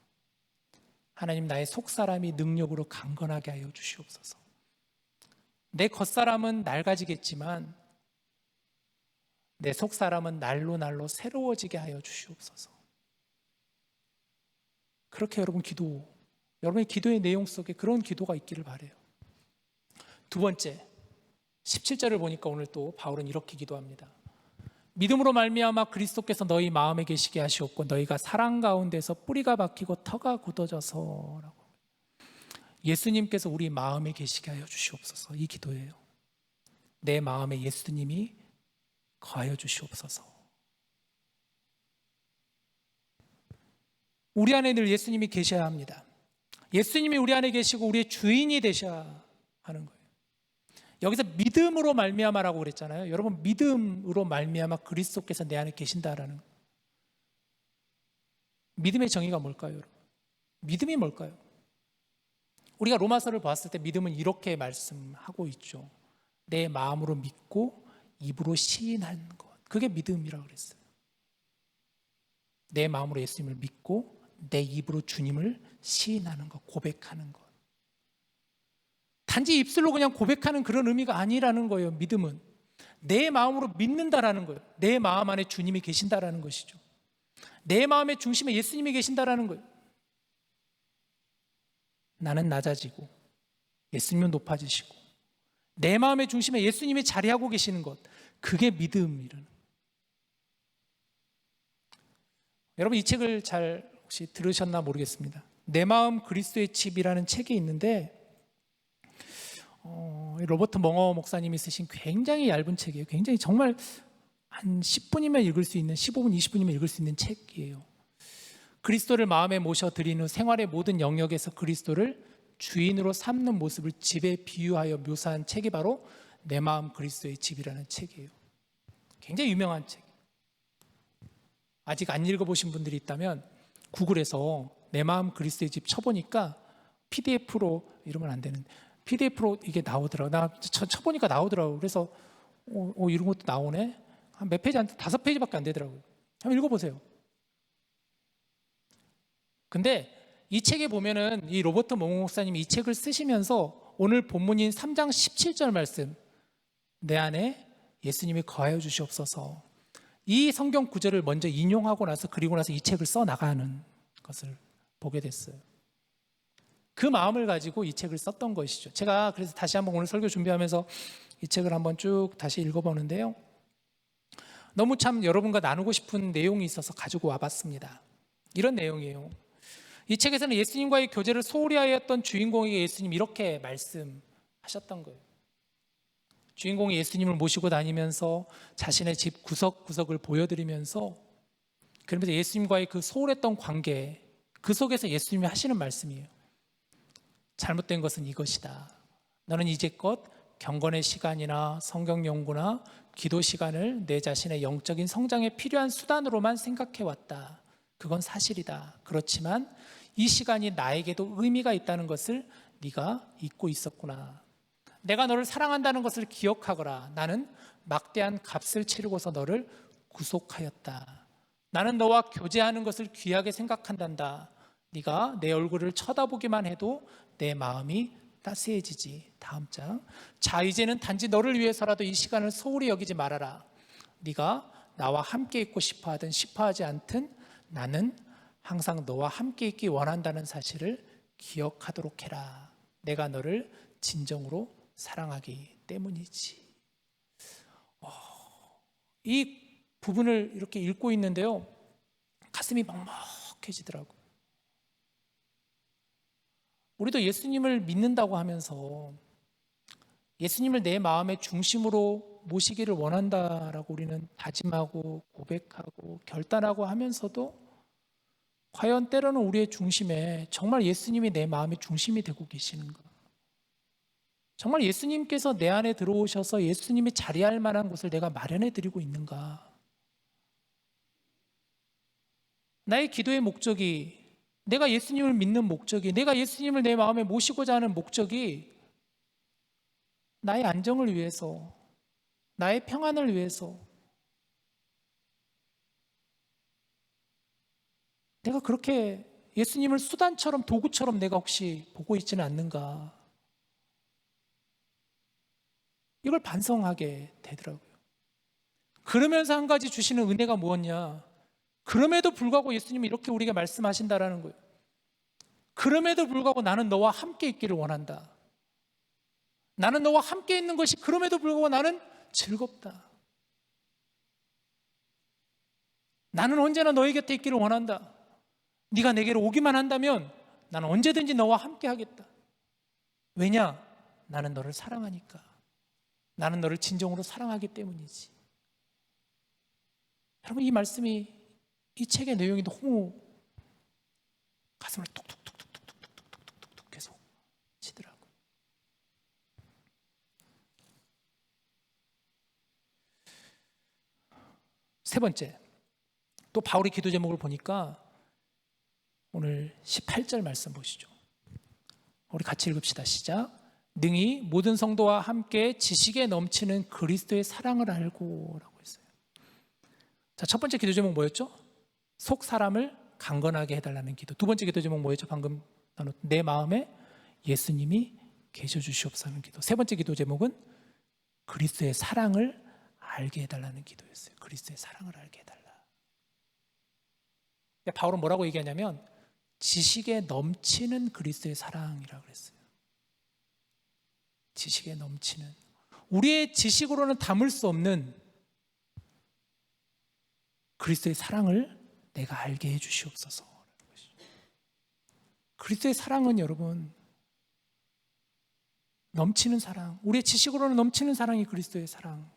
하나님, 나의 속사람이 능력으로 강건하게 하여 주시옵소서. 내 겉사람은 낡아지겠지만 내 속사람은 날로 새로워지게 하여 주시옵소서. 그렇게 여러분의 기도의 내용 속에 그런 기도가 있기를 바라요. 두 번째, 17절을 보니까 오늘 또 바울은 이렇게 기도합니다. 믿음으로 말미암아 그리스도께서 너희 마음에 계시게 하시옵고 너희가 사랑 가운데서 뿌리가 박히고 터가 굳어져서라고. 예수님께서 우리 마음에 계시게 하여 주시옵소서. 이 기도예요. 내 마음에 예수님이 거하여 주시옵소서. 우리 안에 늘 예수님이 계셔야 합니다. 예수님이 우리 안에 계시고 우리의 주인이 되셔야 하는 거예요. 여기서 믿음으로 말미암아라고 그랬잖아요. 여러분, 믿음으로 말미암아 그리스도께서 내 안에 계신다라는 거예요. 믿음의 정의가 뭘까요, 여러분? 믿음이 뭘까요? 우리가 로마서를 봤을 때 믿음은 이렇게 말씀하고 있죠. 내 마음으로 믿고 입으로 시인하는 것. 그게 믿음이라고 그랬어요. 내 마음으로 예수님을 믿고 내 입으로 주님을 시인하는 것, 고백하는 것. 단지 입술로 그냥 고백하는 그런 의미가 아니라는 거예요. 믿음은 내 마음으로 믿는다라는 거예요. 내 마음 안에 주님이 계신다라는 것이죠. 내 마음의 중심에 예수님이 계신다라는 거예요. 나는 낮아지고 예수님은 높아지시고 내 마음의 중심에 예수님이 자리하고 계시는 것, 그게 믿음이라는 거예요. 여러분, 이 책을 잘 혹시 들으셨나 모르겠습니다. 내 마음 그리스도의 집이라는 책이 있는데 로버트 멍어 목사님이 쓰신 굉장히 얇은 책이에요. 굉장히 정말 한 10분이면 읽을 수 있는, 15분, 20분이면 읽을 수 있는 책이에요. 그리스도를 마음에 모셔 드린 후 생활의 모든 영역에서 그리스도를 주인으로 삼는 모습을 집에 비유하여 묘사한 책이 바로 내 마음 그리스도의 집이라는 책이에요. 굉장히 유명한 책. 아직 안 읽어보신 분들이 있다면 구글에서 내 마음 그리스도의 집 쳐보니까 PDF로, 이러면 안 되는데 PDF로 이게 나오더라고. 나 쳐보니까 나오더라고. 그래서 이런 것도 나오네. 한 몇 페이지, 한 5페이지밖에 안 되더라고요. 한번 읽어보세요. 근데 이 책에 보면은 이 로버트 몽 목사님이 이 책을 쓰시면서 오늘 본문인 3장 17절 말씀, 내 안에 예수님이 거하여 주시옵소서, 이 성경 구절을 먼저 인용하고 나서, 그리고 나서 이 책을 써 나가는 것을 보게 됐어요. 그 마음을 가지고 이 책을 썼던 것이죠. 제가 그래서 다시 한번 오늘 설교 준비하면서 이 책을 한번 쭉 다시 읽어보는데요. 너무 참 여러분과 나누고 싶은 내용이 있어서 가지고 와봤습니다. 이런 내용이에요. 이 책에서는 예수님과의 교제를 소홀히 하였던 주인공에게 예수님이 이렇게 말씀하셨던 거예요. 주인공이 예수님을 모시고 다니면서 자신의 집 구석구석을 보여드리면서 그러면서 예수님과의 그 소홀했던 관계, 그 속에서 예수님이 하시는 말씀이에요. 잘못된 것은 이것이다. 너는 이제껏 경건의 시간이나 성경 연구나 기도 시간을 내 자신의 영적인 성장에 필요한 수단으로만 생각해왔다. 그건 사실이다. 그렇지만 이 시간이 나에게도 의미가 있다는 것을 네가 잊고 있었구나. 내가 너를 사랑한다는 것을 기억하거라. 나는 막대한 값을 치르고서 너를 구속하였다. 나는 너와 교제하는 것을 귀하게 생각한단다. 네가 내 얼굴을 쳐다보기만 해도 내 마음이 따스해지지. 다음 장. 자, 이제는 단지 너를 위해서라도 이 시간을 소홀히 여기지 말아라. 네가 나와 함께 있고 싶어하든 싶어하지 않든 나는 항상 너와 함께 있기 원한다는 사실을 기억하도록 해라. 내가 너를 진정으로 사랑하기 때문이지. 이 부분을 이렇게 읽고 있는데요, 가슴이 먹먹해지더라고요. 우리도 예수님을 믿는다고 하면서 예수님을 내 마음의 중심으로 모시기를 원한다라고 우리는 다짐하고 고백하고 결단하고 하면서도 과연 때로는 우리의 중심에 정말 예수님이 내 마음의 중심이 되고 계시는가? 정말 예수님께서 내 안에 들어오셔서 예수님이 자리할 만한 곳을 내가 마련해 드리고 있는가? 나의 기도의 목적이, 내가 예수님을 믿는 목적이, 내가 예수님을 내 마음에 모시고자 하는 목적이 나의 안정을 위해서, 나의 평안을 위해서, 내가 그렇게 예수님을 수단처럼, 도구처럼 내가 혹시 보고 있지는 않는가? 이걸 반성하게 되더라고요. 그러면서 한 가지 주시는 은혜가 무엇냐? 그럼에도 불구하고 예수님이 이렇게 우리에게 말씀하신다라는 거예요. 그럼에도 불구하고 나는 너와 함께 있기를 원한다. 나는 너와 함께 있는 것이 그럼에도 불구하고 나는 즐겁다. 나는 언제나 너희 곁에 있기를 원한다. 네가 내게로 오기만 한다면 나는 언제든지 너와 함께 하겠다. 왜냐? 나는 너를 사랑하니까. 나는 너를 진정으로 사랑하기 때문이지. 여러분, 이 말씀이, 이 책의 내용이 너무 가슴을 톡톡톡톡톡톡톡톡톡 계속 치더라고요. 세 번째, 또 바울의 기도 제목을 보니까 오늘 18절 말씀 보시죠. 우리 같이 읽읍시다. 시작. 능히 모든 성도와 함께 지식에 넘치는 그리스도의 사랑을 알고 라고 했어요. 자, 첫 번째 기도 제목 뭐였죠? 속 사람을 강건하게 해달라는 기도. 두 번째 기도 제목 뭐였죠? 방금 나눴 내 마음에 예수님이 계셔 주시옵소서 하는 기도. 세 번째 기도 제목은 그리스도의 사랑을 알게 해달라는 기도였어요. 그리스도의 사랑을 알게 해달라. 바울은 뭐라고 얘기하냐면 지식에 넘치는 그리스도의 사랑이라고 그랬어요. 지식에 넘치는, 우리의 지식으로는 담을 수 없는 그리스도의 사랑을 내가 알게 해 주시옵소서. 그리스도의 사랑은 여러분 넘치는 사랑, 우리의 지식으로는 넘치는 사랑이 그리스도의 사랑이에요.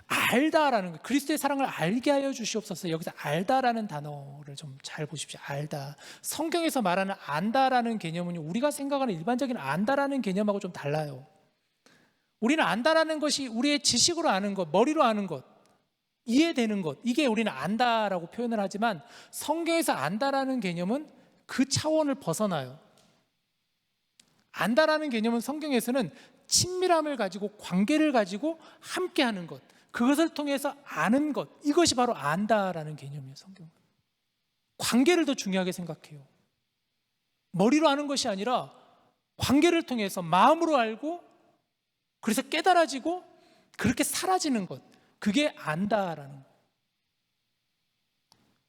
알다라는 거, 그리스도의 사랑을 알게 하여 주시옵소서. 여기서 알다라는 단어를 좀 잘 보십시오. 알다. 성경에서 말하는 안다라는 개념은 우리가 생각하는 일반적인 안다라는 개념하고 좀 달라요. 우리는 안다라는 것이 우리의 지식으로 아는 것, 머리로 아는 것, 이해되는 것, 이게 우리는 안다라고 표현을 하지만 성경에서 안다라는 개념은 그 차원을 벗어나요. 안다라는 개념은 성경에서는 친밀함을 가지고 관계를 가지고 함께하는 것, 그것을 통해서 아는 것, 이것이 바로 안다라는 개념이에요. 성경은 관계를 더 중요하게 생각해요. 머리로 아는 것이 아니라 관계를 통해서 마음으로 알고 그래서 깨달아지고 그렇게 사라지는 것, 그게 안다라는 것.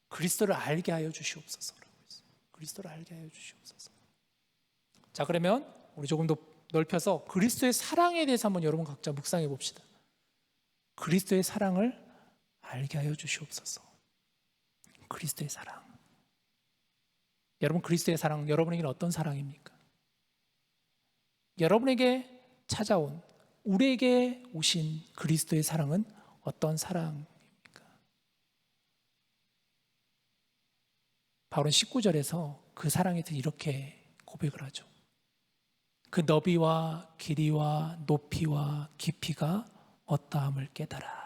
그리스도를 알게 하여 주시옵소서라고 했어요. 그리스도를 알게 하여 주시옵소서. 자, 그러면 우리 조금 더 넓혀서 그리스도의 사랑에 대해서 한번 여러분 각자 묵상해 봅시다. 그리스도의 사랑을 알게 하여 주시옵소서. 그리스도의 사랑. 여러분, 그리스도의 사랑, 여러분에게는 어떤 사랑입니까? 여러분에게 찾아온, 우리에게 오신 그리스도의 사랑은 어떤 사랑입니까? 바울은 19절에서 그 사랑에 대해서 이렇게 고백을 하죠. 그 너비와 길이와 높이와 깊이가 어떠함을 깨달아.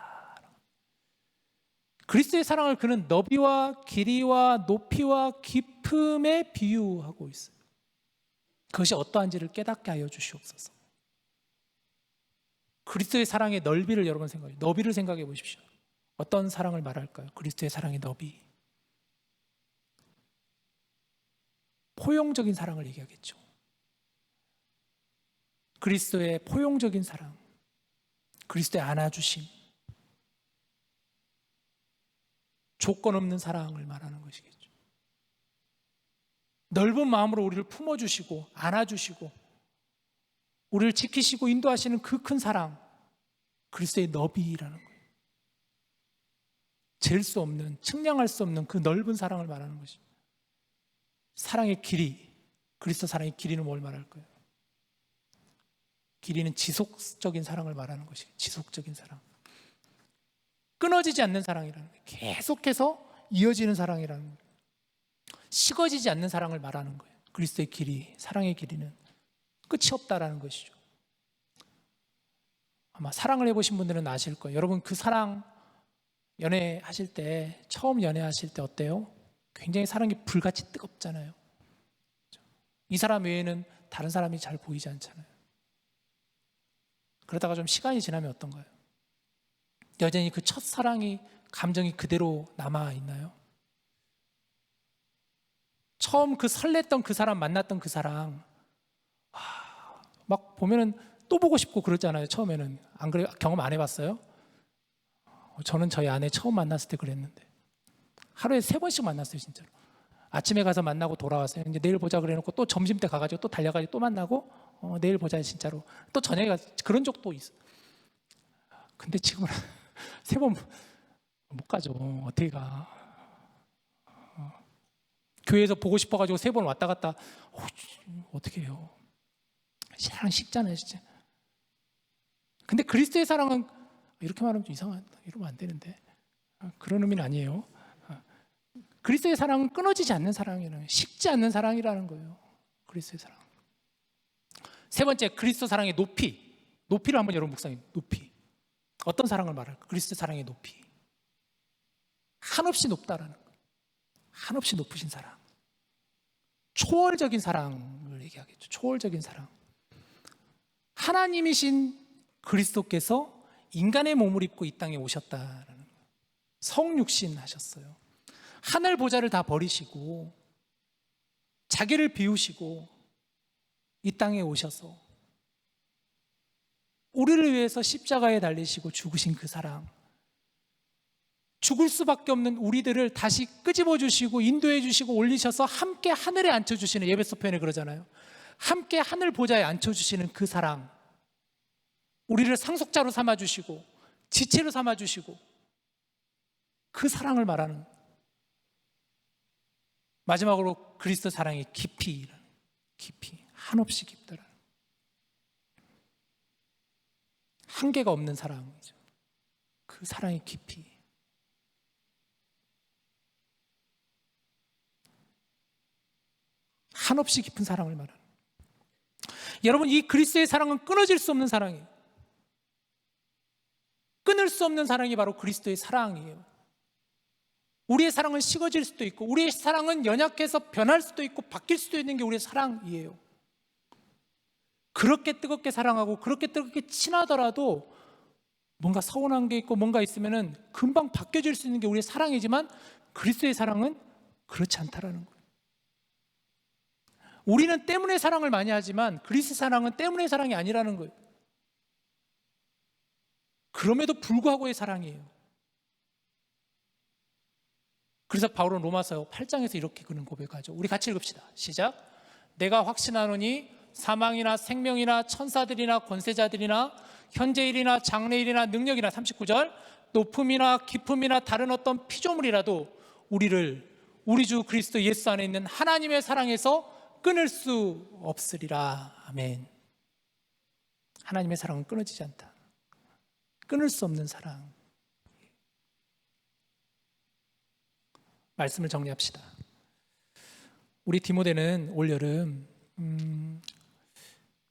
그리스도의 사랑을 그는 너비와 길이와 높이와 깊음에 비유하고 있어요. 그것이 어떠한지를 깨닫게 하여 주시옵소서. 그리스도의 사랑의 넓이를 여러분 생각해, 너비를 생각해 보십시오. 어떤 사랑을 말할까요? 그리스도의 사랑의 너비. 포용적인 사랑을 얘기하겠죠. 그리스도의 포용적인 사랑, 그리스도의 안아주심, 조건 없는 사랑을 말하는 것이겠죠. 넓은 마음으로 우리를 품어주시고 안아주시고 우리를 지키시고 인도하시는 그 큰 사랑, 그리스도의 너비라는 거예요. 잴 수 없는, 측량할 수 없는 그 넓은 사랑을 말하는 것입니다. 사랑의 길이, 그리스도 사랑의 길이는 뭘 말할까요? 길이는 지속적인 사랑을 말하는 것이에요. 지속적인 사랑. 끊어지지 않는 사랑이라는 거예요. 계속해서 이어지는 사랑이라는 거예요. 식어지지 않는 사랑을 말하는 거예요. 그리스도의 길이, 사랑의 길이는 끝이 없다라는 것이죠. 아마 사랑을 해보신 분들은 아실 거예요. 여러분, 그 사랑 연애하실 때, 처음 연애하실 때 어때요? 굉장히 사랑이 불같이 뜨겁잖아요. 이 사람 외에는 다른 사람이 잘 보이지 않잖아요. 그러다가 좀 시간이 지나면 어떤가요? 여전히 그 첫사랑이, 감정이 그대로 남아있나요? 처음 그 설렜던 그 사람, 만났던 그 사랑, 막 보면은 또 보고 싶고 그러잖아요. 처음에는. 안 그래요? 경험 안 해봤어요? 저는 저희 아내 처음 만났을 때 그랬는데 하루에 3번씩 만났어요. 진짜로. 아침에 가서 만나고 돌아왔어요. 이제 내일 보자 그래놓고 또 점심 때 가가지고 또 달려가지고 또 만나고 내일 보자 진짜로. 또 저녁에 가서 그런 적도 있어. 근데 지금은 3번 못 가죠. 어떻게 가? 교회에서 보고 싶어가지고 3번 왔다 갔다 어떻게 해요? 사랑 식잖아요, 진짜. 근데 그리스도의 사랑은 이렇게 말하면 좀 이상하다. 이러면 안 되는데. 그런 의미는 아니에요. 그리스도의 사랑은 끊어지지 않는 사랑이라는 거예요. 식지 않는 사랑이라는 거예요. 그리스도의 사랑. 3번째, 그리스도 사랑의 높이. 높이를 한번 여러분 묵상해. 높이. 어떤 사랑을 말할까? 그리스도 사랑의 높이. 한없이 높다라는 거예요. 한없이 높으신 사랑. 초월적인 사랑을 얘기하겠죠. 초월적인 사랑. 하나님이신 그리스도께서 인간의 몸을 입고 이 땅에 오셨다라는 거예요. 성육신 하셨어요. 하늘 보좌를 다 버리시고 자기를 비우시고 이 땅에 오셔서 우리를 위해서 십자가에 달리시고 죽으신 그 사랑, 죽을 수밖에 없는 우리들을 다시 끄집어 주시고 인도해 주시고 올리셔서 함께 하늘에 앉혀주시는, 예배소 편에 그러잖아요. 함께 하늘 보좌에 앉혀주시는 그 사랑, 우리를 상속자로 삼아주시고 지체로 삼아주시고 그 사랑을 말하는, 마지막으로 그리스도 사랑의 깊이, 한없이 깊더라. 한계가 없는 사랑이죠. 그 사랑의 깊이. 한없이 깊은 사랑을 말하는. 여러분, 이 그리스도의 사랑은 끊어질 수 없는 사랑이에요. 끊을 수 없는 사랑이 바로 그리스도의 사랑이에요. 우리의 사랑은 식어질 수도 있고 우리의 사랑은 연약해서 변할 수도 있고 바뀔 수도 있는 게 우리의 사랑이에요. 그렇게 뜨겁게 사랑하고 그렇게 뜨겁게 친하더라도 뭔가 서운한 게 있고 뭔가 있으면은 금방 바뀌어질 수 있는 게 우리의 사랑이지만 그리스도의 사랑은 그렇지 않다라는 거예요. 우리는 때문에 사랑을 많이 하지만 그리스도의 사랑은 때문에 사랑이 아니라는 거예요. 그럼에도 불구하고의 사랑이에요. 그래서 바울은 로마서 8장에서 이렇게 그는 고백하죠. 우리 같이 읽읍시다. 시작. 내가 확신하노니 사망이나 생명이나 천사들이나 권세자들이나 현재일이나 장래일이나 능력이나 39절 높음이나 깊음이나 다른 어떤 피조물이라도 우리를 우리 주 그리스도 예수 안에 있는 하나님의 사랑에서 끊을 수 없으리라. 아멘. 하나님의 사랑은 끊어지지 않다. 끊을 수 없는 사랑. 말씀을 정리합시다. 우리 디모데는 올여름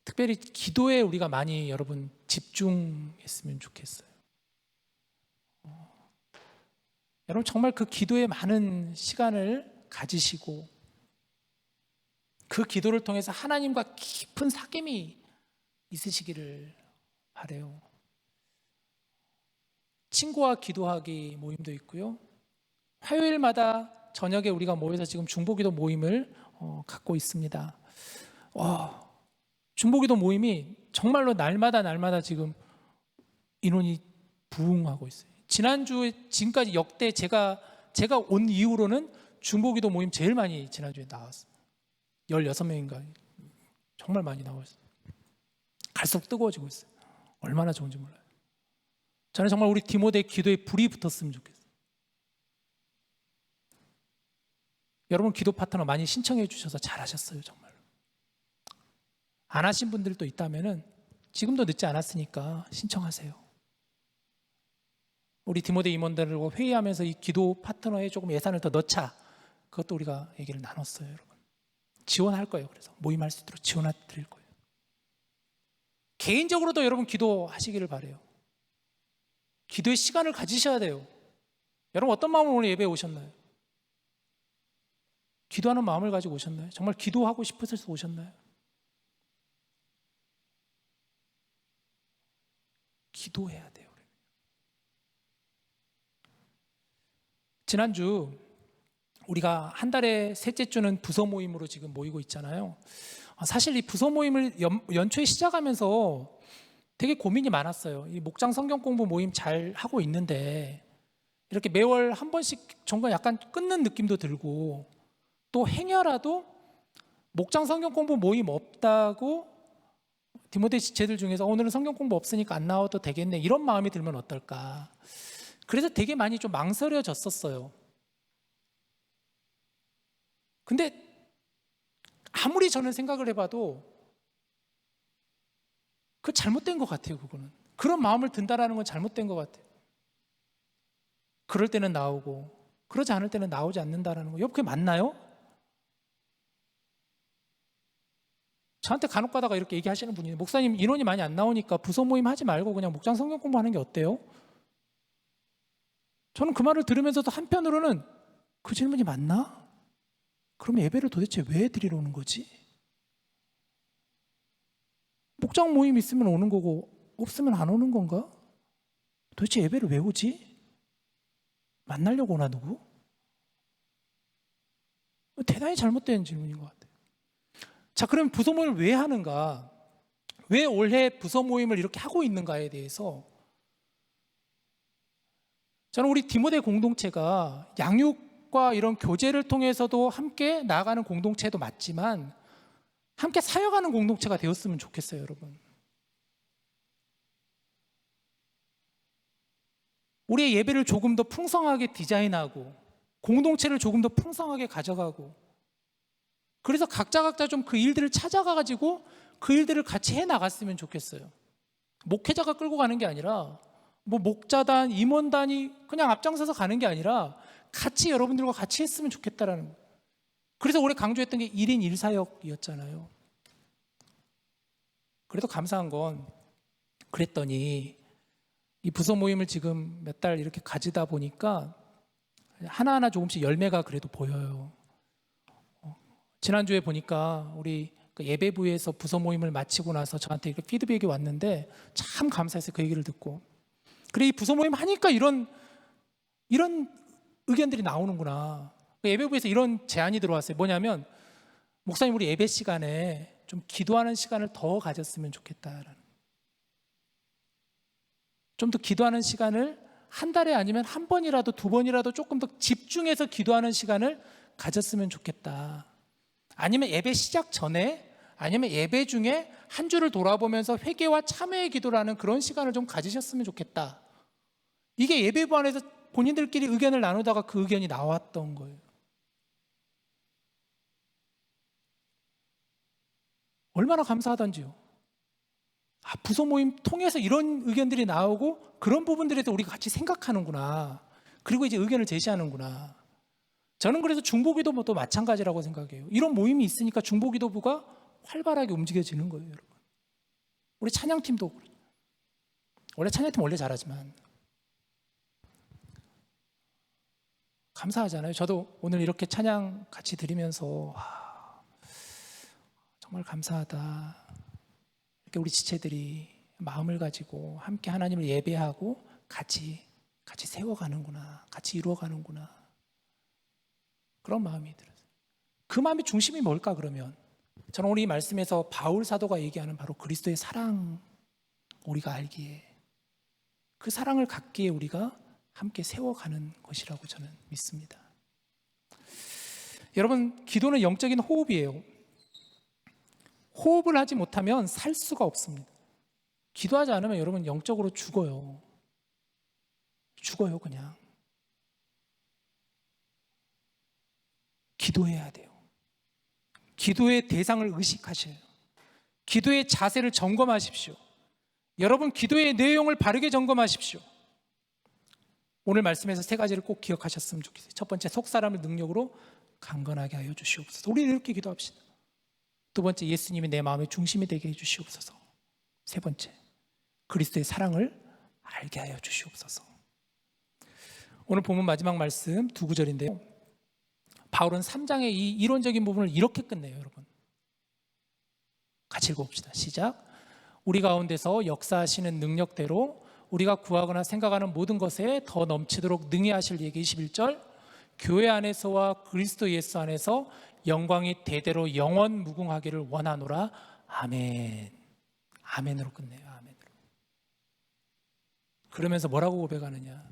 특별히 기도에 우리가 많이 여러분 집중했으면 좋겠어요. 여러분 정말 그 기도에 많은 시간을 가지시고 그 기도를 통해서 하나님과 깊은 사귐이 있으시기를 바라요. 친구와 기도하기 모임도 있고요. 화요일마다 저녁에 우리가 모여서 지금 중보기도 모임을 갖고 있습니다. 중보기도 모임이 정말로 날마다 지금 인원이 부흥하고 있어요. 지난주에 지금까지 역대 제가 온 이후로는 중보기도 모임 제일 많이 지난주에 나왔어요. 16명인가 정말 많이 나왔어요. 갈수록 뜨거워지고 있어요. 얼마나 좋은지 몰라요. 저는 정말 우리 디모데 기도에 불이 붙었으면 좋겠어요. 여러분 기도 파트너 많이 신청해 주셔서 잘하셨어요. 정말. 안 하신 분들도 있다면 지금도 늦지 않았으니까 신청하세요. 우리 디모데 임원들과 회의하면서 이 기도 파트너에 조금 예산을 더 넣자. 그것도 우리가 얘기를 나눴어요. 여러분. 지원할 거예요. 그래서 모임할 수 있도록 지원해 드릴 거예요. 개인적으로도 여러분 기도하시기를 바라요. 기도의 시간을 가지셔야 돼요. 여러분 어떤 마음으로 오늘 예배에 오셨나요? 기도하는 마음을 가지고 오셨나요? 정말 기도하고 싶어서 오셨나요? 기도해야 돼요. 지난주 우리가 한 달에 셋째 주는 부서 모임으로 지금 모이고 있잖아요. 사실 이 부서 모임을 연초에 시작하면서 되게 고민이 많았어요. 이 목장 성경 공부 모임 잘 하고 있는데 이렇게 매월 한 번씩 정말 약간 끊는 느낌도 들고 또 행여라도 목장 성경 공부 모임 없다고 디모데 지체들 중에서 오늘은 성경 공부 없으니까 안 나와도 되겠네 이런 마음이 들면 어떨까. 그래서 되게 많이 좀 망설여졌었어요. 근데 아무리 저는 생각을 해봐도 그 잘못된 것 같아요. 그거는 그런 마음을 든다라는 건 잘못된 것 같아요. 그럴 때는 나오고 그러지 않을 때는 나오지 않는다라는 거. 여러분 그게 맞나요? 저한테 간혹 가다가 이렇게 얘기하시는 분이 목사님 인원이 많이 안 나오니까 부서 모임 하지 말고 그냥 목장 성경 공부하는 게 어때요? 저는 그 말을 들으면서도 한편으로는 그 질문이 맞나? 그럼 예배를 도대체 왜 드리러 오는 거지? 목장 모임 있으면 오는 거고 없으면 안 오는 건가? 도대체 예배를 왜 오지? 만나려고 오나 누구? 대단히 잘못된 질문인 것 같아요. 자, 그럼 부서 모임을 왜 하는가? 왜 올해 부서 모임을 이렇게 하고 있는가에 대해서 저는 우리 디모데 공동체가 양육과 이런 교제를 통해서도 함께 나아가는 공동체도 맞지만 함께 사역하는 공동체가 되었으면 좋겠어요, 여러분. 우리의 예배를 조금 더 풍성하게 디자인하고 공동체를 조금 더 풍성하게 가져가고 그래서 각자 좀 그 일들을 찾아가가지고 그 일들을 같이 해나갔으면 좋겠어요. 목회자가 끌고 가는 게 아니라 뭐 목자단, 임원단이 그냥 앞장서서 가는 게 아니라 같이 여러분들과 같이 했으면 좋겠다라는 거예요. 그래서 올해 강조했던 게 1인 1사역이었잖아요. 그래도 감사한 건 그랬더니 이 부서 모임을 지금 몇 달 이렇게 가지다 보니까 하나하나 조금씩 열매가 그래도 보여요. 지난주에 보니까 우리 그 예배부에서 부서 모임을 마치고 나서 저한테 이렇게 피드백이 왔는데 참 감사했어요. 그 얘기를 듣고. 그래 이 부서 모임 하니까 이런 의견들이 나오는구나. 예배부에서 이런 제안이 들어왔어요. 뭐냐면 목사님 우리 예배 시간에 좀 기도하는 시간을 더 가졌으면 좋겠다라는. 좀 더 기도하는 시간을 한 달에 아니면 한 번이라도 두 번이라도 조금 더 집중해서 기도하는 시간을 가졌으면 좋겠다. 아니면 예배 시작 전에 아니면 예배 중에 한 주를 돌아보면서 회개와 참회의 기도라는 그런 시간을 좀 가지셨으면 좋겠다. 이게 예배부 안에서 본인들끼리 의견을 나누다가 그 의견이 나왔던 거예요. 얼마나 감사하던지요. 부서 모임 통해서 이런 의견들이 나오고 그런 부분들에 대해서 우리가 같이 생각하는구나. 그리고 이제 의견을 제시하는구나. 저는 그래서 중보기도부도 마찬가지라고 생각해요. 이런 모임이 있으니까 중보기도부가 활발하게 움직여지는 거예요, 여러분. 우리 찬양팀도 원래 찬양팀 원래 잘하지만 감사하잖아요. 저도 오늘 이렇게 찬양 같이 드리면서 정말 감사하다. 이렇게 우리 지체들이 마음을 가지고 함께 하나님을 예배하고 같이 세워가는구나, 같이 이루어가는구나. 그런 마음이 들어요. 그 마음의 중심이 뭘까 그러면? 저는 오늘 이 말씀에서 바울 사도가 얘기하는 바로 그리스도의 사랑, 우리가 알기에 그 사랑을 갖기에 우리가 함께 세워가는 것이라고 저는 믿습니다. 여러분, 기도는 영적인 호흡이에요. 호흡을 하지 못하면 살 수가 없습니다. 기도하지 않으면 여러분 영적으로 죽어요. 죽어요, 그냥. 기도해야 돼요. 기도의 대상을 의식하셔요. 기도의 자세를 점검하십시오. 여러분, 기도의 내용을 바르게 점검하십시오. 오늘 말씀에서 세 가지를 꼭 기억하셨으면 좋겠어요. 첫 번째, 속사람을 능력으로 강건하게 하여 주시옵소서. 우리 이렇게 기도합시다. 두 번째, 예수님이 내 마음의 중심이 되게 해주시옵소서. 세 번째, 그리스도의 사랑을 알게 하여 주시옵소서. 오늘 본문 마지막 말씀 두 구절인데요. 바울은 3장의 이 이론적인 부분을 이렇게 끝내요, 여러분. 같이 읽어봅시다. 시작. 우리 가운데서 역사하시는 능력대로 우리가 구하거나 생각하는 모든 것에 더 넘치도록 능히 하실 이에게 21절. 교회 안에서와 그리스도 예수 안에서 영광이 대대로 영원 무궁하기를 원하노라. 아멘. 아멘으로 끝내요. 아멘으로. 그러면서 뭐라고 고백하느냐?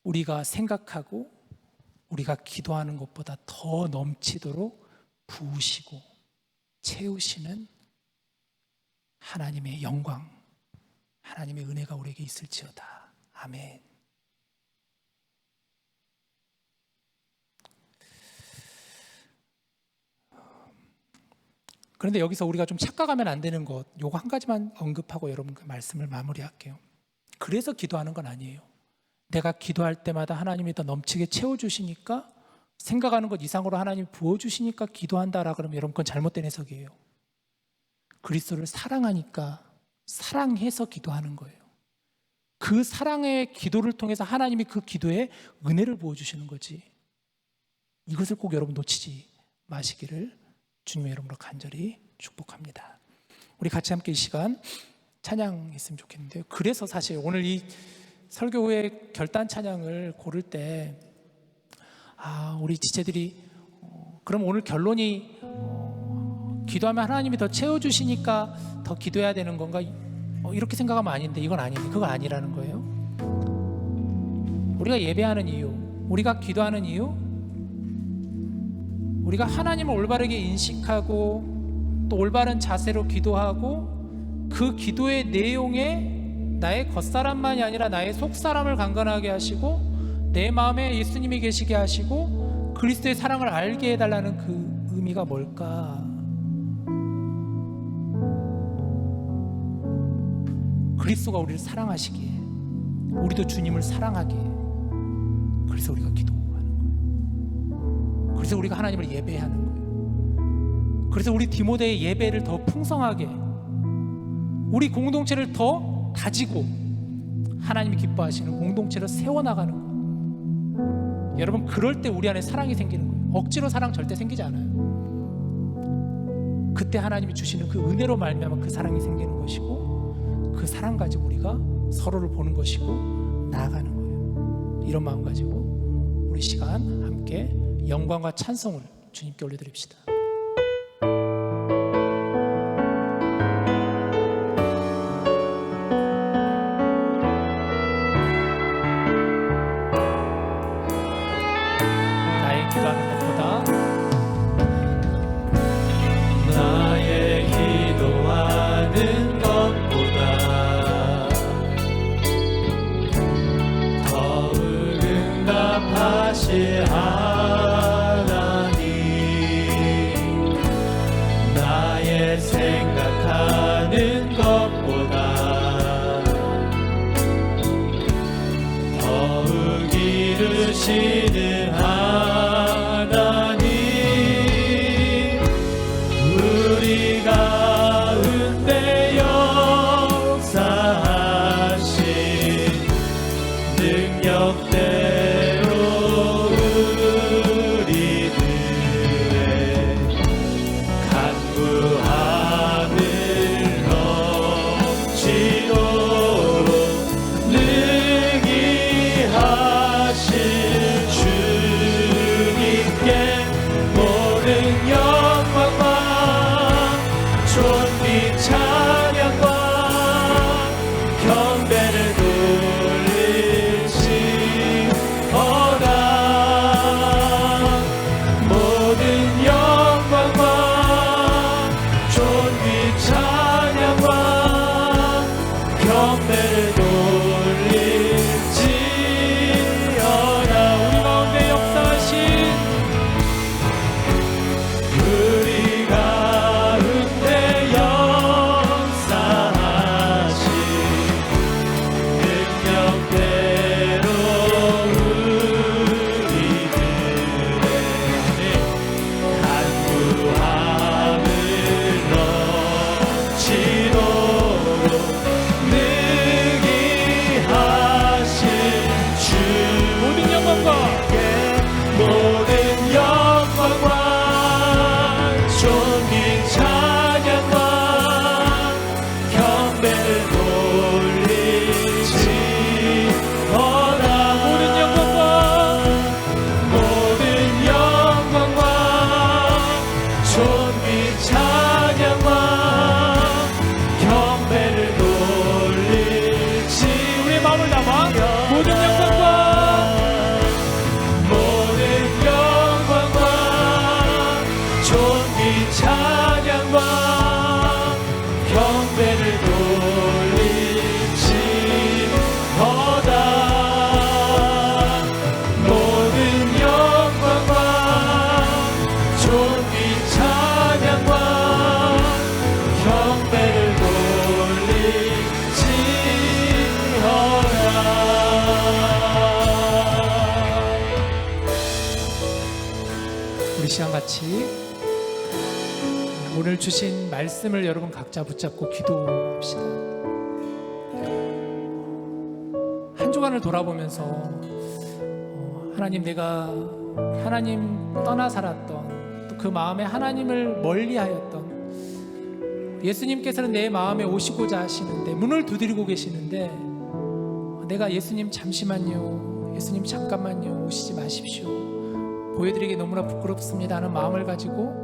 우리가 생각하고 우리가 기도하는 것보다 더 넘치도록 부으시고 채우시는 하나님의 영광, 하나님의 은혜가 우리에게 있을지어다. 아멘. 그런데 여기서 우리가 좀 착각하면 안 되는 것, 요거 한 가지만 언급하고 여러분 그 말씀을 마무리할게요. 그래서 기도하는 건 아니에요. 내가 기도할 때마다 하나님이 더 넘치게 채워주시니까, 생각하는 것 이상으로 하나님이 부어주시니까 기도한다라 그러면 여러분 그건 잘못된 해석이에요. 그리스도를 사랑하니까 사랑해서 기도하는 거예요. 그 사랑의 기도를 통해서 하나님이 그 기도에 은혜를 부어주시는 거지. 이것을 꼭 여러분 놓치지 마시기를 주님의 이름으로 간절히 축복합니다. 우리 같이 함께 이 시간 찬양했으면 좋겠는데요. 그래서 사실 오늘 이 설교 후에 결단 찬양을 고를 때 우리 지체들이 그럼 오늘 결론이 기도하면 하나님이 더 채워주시니까 더 기도해야 되는 건가? 이렇게 생각하면 아닌데 이건 아닌데 그건 아니라는 거예요. 우리가 예배하는 이유, 우리가 기도하는 이유, 우리가 하나님을 올바르게 인식하고 또 올바른 자세로 기도하고 그 기도의 내용에 나의 겉사람만이 아니라 나의 속사람을 강건하게 하시고 내 마음에 예수님이 계시게 하시고 그리스도의 사랑을 알게 해달라는 그 의미가 뭘까? 그리스도가 우리를 사랑하시기에 우리도 주님을 사랑하기에 그래서 우리가 기도하는 거예요. 그래서 우리가 하나님을 예배하는 거예요. 그래서 우리 디모데의 예배를 더 풍성하게 우리 공동체를 더 다지고 하나님이 기뻐하시는 공동체를 세워나가는 거예요. 여러분 그럴 때 우리 안에 사랑이 생기는 거예요. 억지로 사랑 절대 생기지 않아요. 그때 하나님이 주시는 그 은혜로 말미암아 그 사랑이 생기는 것이고 그 사랑 가지고 우리가 서로를 보는 것이고 나아가는 거예요. 이런 마음 가지고 우리 시간 함께 영광과 찬송을 주님께 올려드립시다. 사실 하나님 나의 생각하는 것보다 더욱 이루시는 하나님 우리 가운데 역사하신 능력대로 우리들의 간구함을 넘치도록 능히 하실 주님께 모든 영광과 존귀 찬양과 경배를 돌릴지어다. 모든 영광과 존귀 찬양과 경배를 돌릴지어다. 우리 가운데 역사하신 능력대로 우리들의 간구함을 넘치도록 능히 하신 주 모든 영광과 존귀 찬양과 경배를 돌릴지어다. 모든 영광과 존귀 찬양과 경배를 돌릴지. 우리의 마음을 담아 모든 영광과 존귀 찬양과 경배를 돌릴지어다. 모든 영광과 존귀 찬양과 경배를 돌릴지어다. 우리 시간 같이 오늘 주신 말씀을 여러분 각자 붙잡고 기도합시다. 한 주간을 돌아보면서 하나님, 내가 하나님 떠나 살았던, 또 그 마음에 하나님을 멀리하였던, 예수님께서는 내 마음에 오시고자 하시는데 문을 두드리고 계시는데 내가 예수님 잠시만요, 예수님 잠깐만요, 오시지 마십시오, 보여드리기 너무나 부끄럽습니다 하는 마음을 가지고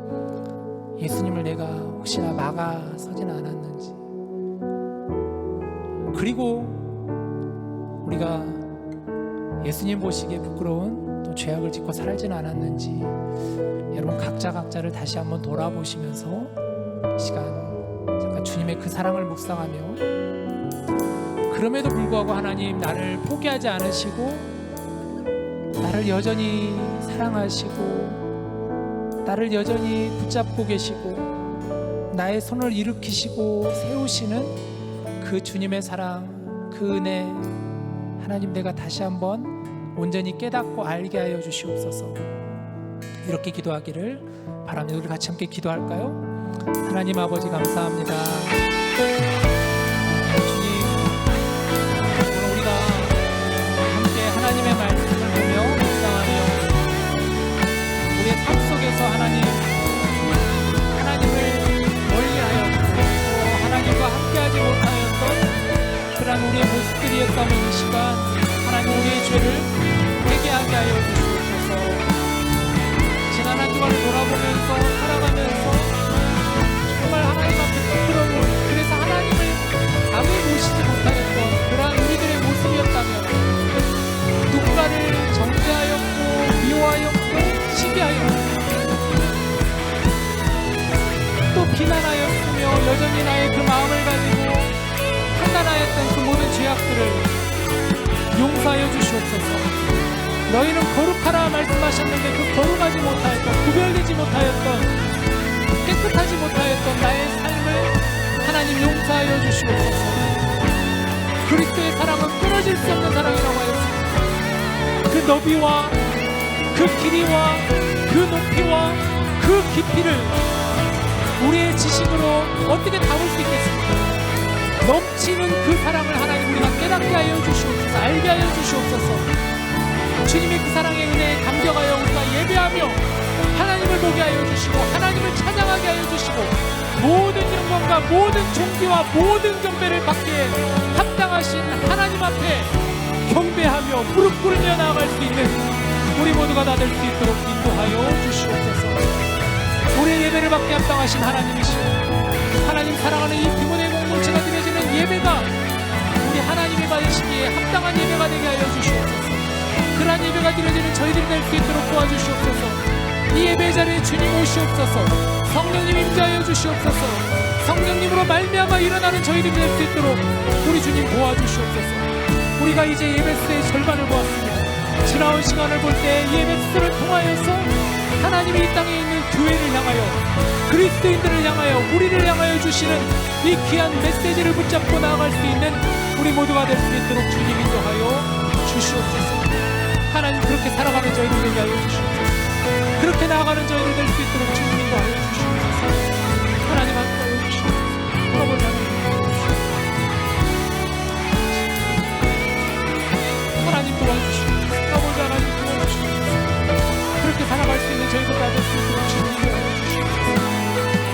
예수님을 내가 혹시나 막아서진 않았는지, 그리고 우리가 예수님 보시기에 부끄러운 또 죄악을 짓고 살진 않았는지, 여러분 각자를 다시 한번 돌아보시면서 이 시간 잠깐 주님의 그 사랑을 묵상하며, 그럼에도 불구하고 하나님 나를 포기하지 않으시고 나를 여전히 사랑하시고 나를 여전히 붙잡고 계시고 나의 손을 일으키시고 세우시는 그 주님의 사랑, 그 은혜, 하나님 내가 다시 한번 온전히 깨닫고 알게 하여 주시옵소서. 이렇게 기도하기를 바랍니다. 우리 같이 함께 기도할까요? 하나님 아버지 감사합니다. 주님, 오늘 우리가 함께 하나님의 말씀을 보며 묵상하며 우리의 삶 속에서 하나님을 멀리하였고 또 하나님과 함께하지 못하였던 그러한 우리의 모습들이었다면 이 시간 하나님 우리의 죄를 회개하게 하여 주시옵소서. 지난 한 주간을 돌아보면서 살아가면서 정말 하나님 앞에 부끄러운, 그래서 하나님을 감히 모시지 못하였던 그러한 우리들의 모습이었다면 누군가를 정죄하였고 미워하였고 시기하였고 또 비난하였으며 여전히 나의 그 마음을 가지고 판단하였던 그 모든 죄악들을 용서하여 주시옵소서. 너희는 거룩하라 말씀하셨는데 그 거룩하지 못하였던, 구별되지 못하였던, 깨끗하지 못하였던 나의 삶을 하나님 용서하여 주시옵소서. 그리스도의 사랑은 끊어질 수 없는 사랑이라고 하였습니다. 그 너비와 그 길이와 그 높이와 그 깊이를 우리의 지식으로 어떻게 담을 수 있겠습니까? 넘치는 그 사랑을 하나님 우리가 깨닫게 하여 주시옵소서. 알게 하여 주시옵소서. 주님의 그 사랑의 은혜에 감격하여 우리가 예배하며 하나님을 보게 하여 주시고 하나님을 찬양하게 하여 주시고 모든 영광과 모든 존귀와 모든 경배를 받기에 합당하신 하나님 앞에 경배하며 무릎 꿇으며 나아갈 수 있는 우리 모두가 다 될 수 있도록 인도하여 주시옵소서. 우리의 예배를 받게 합당하신 하나님이시오. 하나님 사랑하는 이 디모데 공동체가 드려지는 예배가 우리 하나님이 받으시기에 합당한 예배가 되게 하여 주시옵소서. 그러한 예배가 드려지는 저희들이 될 수 있도록 도와주시옵소서. 이 예배 자리에 주님 오시옵소서. 성령님 임재하여 주시옵소서. 성령님으로 말미암아 일어나는 저희들이 될 수 있도록 우리 주님 도와주시옵소서. 우리가 이제 예배 수의 절반을 보았습니다. 지나온 시간을 볼 때 예배 수를 통하여서 하나님이 이 땅에 있는 교회를 향하여 그리스도인들을 향하여 우리를 향하여 주시는 이 귀한 메시지를 붙잡고 나아갈 수 있는 우리 모두가 될 수 있도록 주님 인도하여 주시옵소서. 하나님 그렇게 살아가는 저희들 되게 하여 주시옵소서. 그렇게 나아가는 저희들 될 수 있도록 주님 인도하여 주시옵소서. 하나님 함께하여 주시옵소서. 아버지 하나님 도와주시옵소서. 아버지 하나님 도와주시옵소서. 그렇게 살아갈 수 있는 저희들 다 될 수 있도록 주님 인도하여 주시옵소서.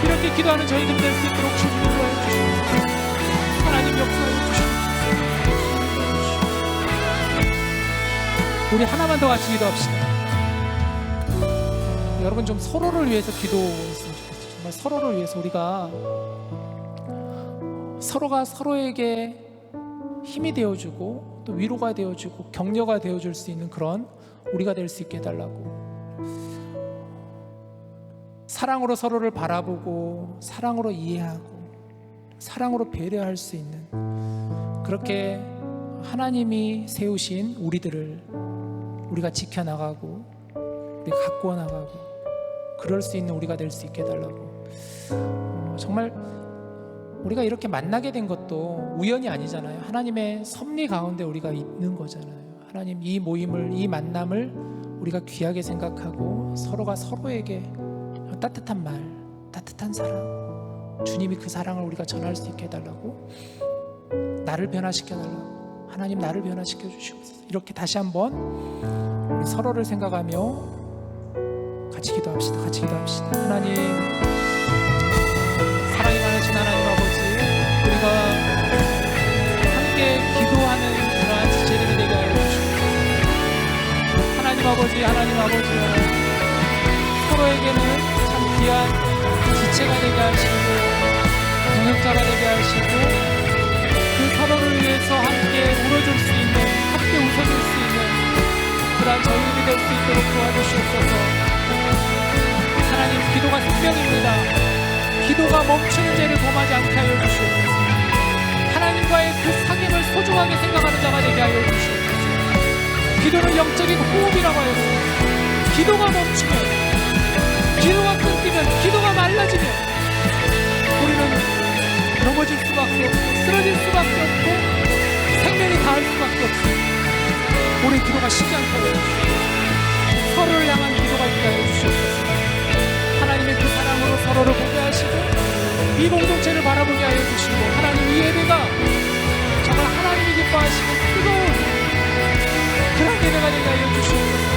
이렇게 기도하는 저희들 될 수 있도록 주님 인도하여 주시옵소서. 하나님 역사하여 주시옵소서. 우리 하나만 더 같이 기도합시다. 여러분 좀 서로를 위해서 기도했으면 좋겠어요. 정말 서로를 위해서 우리가 서로가 서로에게 힘이 되어주고 또 위로가 되어주고 격려가 되어줄 수 있는 그런 우리가 될 수 있게 해달라고. 사랑으로 서로를 바라보고 사랑으로 이해하고 사랑으로 배려할 수 있는 그렇게 하나님이 세우신 우리들을 우리가 지켜나가고 우리가 가꾸어 나가고 그럴 수 있는 우리가 될 수 있게 해달라고. 정말 우리가 이렇게 만나게 된 것도 우연이 아니잖아요. 하나님의 섭리 가운데 우리가 있는 거잖아요. 하나님 이 모임을 이 만남을 우리가 귀하게 생각하고 서로가 서로에게 따뜻한 말 따뜻한 사랑 주님이 그 사랑을 우리가 전할 수 있게 해달라고. 나를 변화시켜 달라고. 하나님 나를 변화시켜 주시옵소서. 이렇게 다시 한번 우리 서로를 생각하며 같이 기도합시다. 같이 기도합시다. 하나님 사랑이 많으신 하나님 아버지, 우리가 함께 기도하는 그러한 지체들이 되게 하여 주시옵소서. 하나님 아버지, 하나님 아버지, 서로에게는 참 귀한 지체가 되게 하시고 동역자가 되게 하시고 그 서로를 위해서 함께 울어줄 수 있는, 함께 웃어줄 수 있는 그러한 저희들이 될 수 있도록 도와주시옵소서. 하나님 기도가 생명입니다. 기도가 멈추는 죄를 범하지 않게 하여 주시옵소서. 하나님과의 그 사귐을 소중하게 생각하는 자가 되게 하여 주시옵소서. 기도는 영적인 호흡이라고 하였습니다. 기도가 멈추면, 기도가 끊기면, 기도가 말라지면 우리는 넘어질 수밖에 없고 쓰러질 수밖에 없고 생명이 닿을 수밖에 없습니다. 우리 기도가 쉬지 않게 하여 주시옵소서. 서로를 향한 기도가 있게 하여 주시옵소서. 하나님의 그 사랑으로 서로를 보게 하시고 이 공동체를 바라보게 하여 주시고 하나님 이 예배가 정말 하나님이 기뻐하시고 뜨거운 그런 예배가 되게 하여 주시옵소서.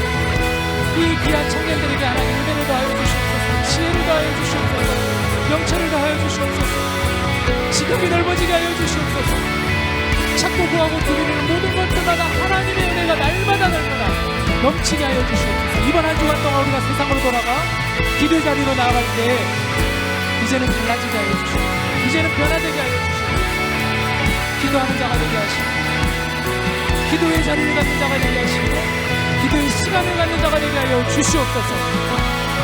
이 귀한 청년들에게 하나님 은혜를 더하여 주시옵소서. 지혜를 더하여 주시옵소서. 영체를 더하여 주시옵소서. 지금이 넓어지게 하여 주시옵소서. 찾고 구하고 드리는 모든 것들마다 하나님의 은혜가 날마다 넘치게 하여 주시옵소서. 이번 한 주간 동안 우리가 세상으로 돌아가 기도 자리로 나아갈 때 이제는 달라지게 하여 주시옵소서. 이제는 변화되게 하여 주시옵소서. 기도하는 자가 되게 하시고 기도의 자리를 갖는 자가 되게 하시고 기도의 시간을 갖는 자가 되게 하여 주시옵소서.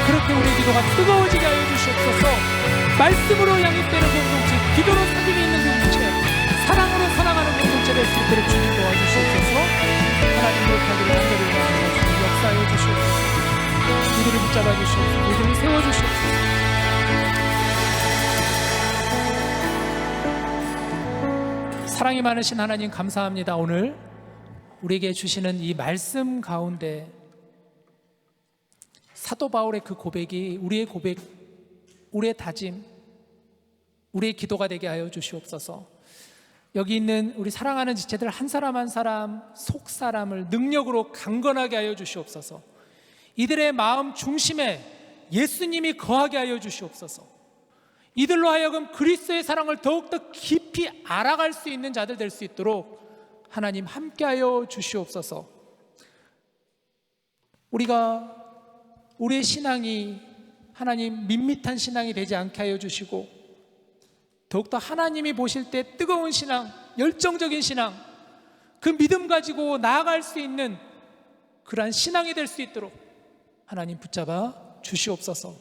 그렇게 우리의 기도가 뜨거워지게 하여 주시옵소서. 말씀으로 양육되는 공동체, 기도로 사귐이 있는 공동체, 사랑으로 살아가는 공동체 될 수 있도록 주님 도와주시옵소서. 하나님 그렇게 하기를 간절히 원합니다. 역사하여 주시옵소서. 이들을 붙잡아 주시옵소서. 이들을 세워 주시옵소서. 사랑이 많으신 하나님 감사합니다. 오늘 우리에게 주시는 이 말씀 가운데 사도 바울의 그 고백이 우리의 고백, 우리의 다짐, 우리의 기도가 되게 하여 주시옵소서. 여기 있는 우리 사랑하는 지체들 한 사람 한 사람 속 사람을 능력으로 강건하게 하여 주시옵소서. 이들의 마음 중심에 예수님이 거하게 하여 주시옵소서. 이들로 하여금 그리스도의 사랑을 더욱더 깊이 알아갈 수 있는 자들 될 수 있도록 하나님 함께하여 주시옵소서. 우리가 우리의 신앙이 하나님 밋밋한 신앙이 되지 않게 하여 주시고 더욱더 하나님이 보실 때 뜨거운 신앙, 열정적인 신앙, 그 믿음 가지고 나아갈 수 있는 그러한 신앙이 될 수 있도록 하나님 붙잡아 주시옵소서.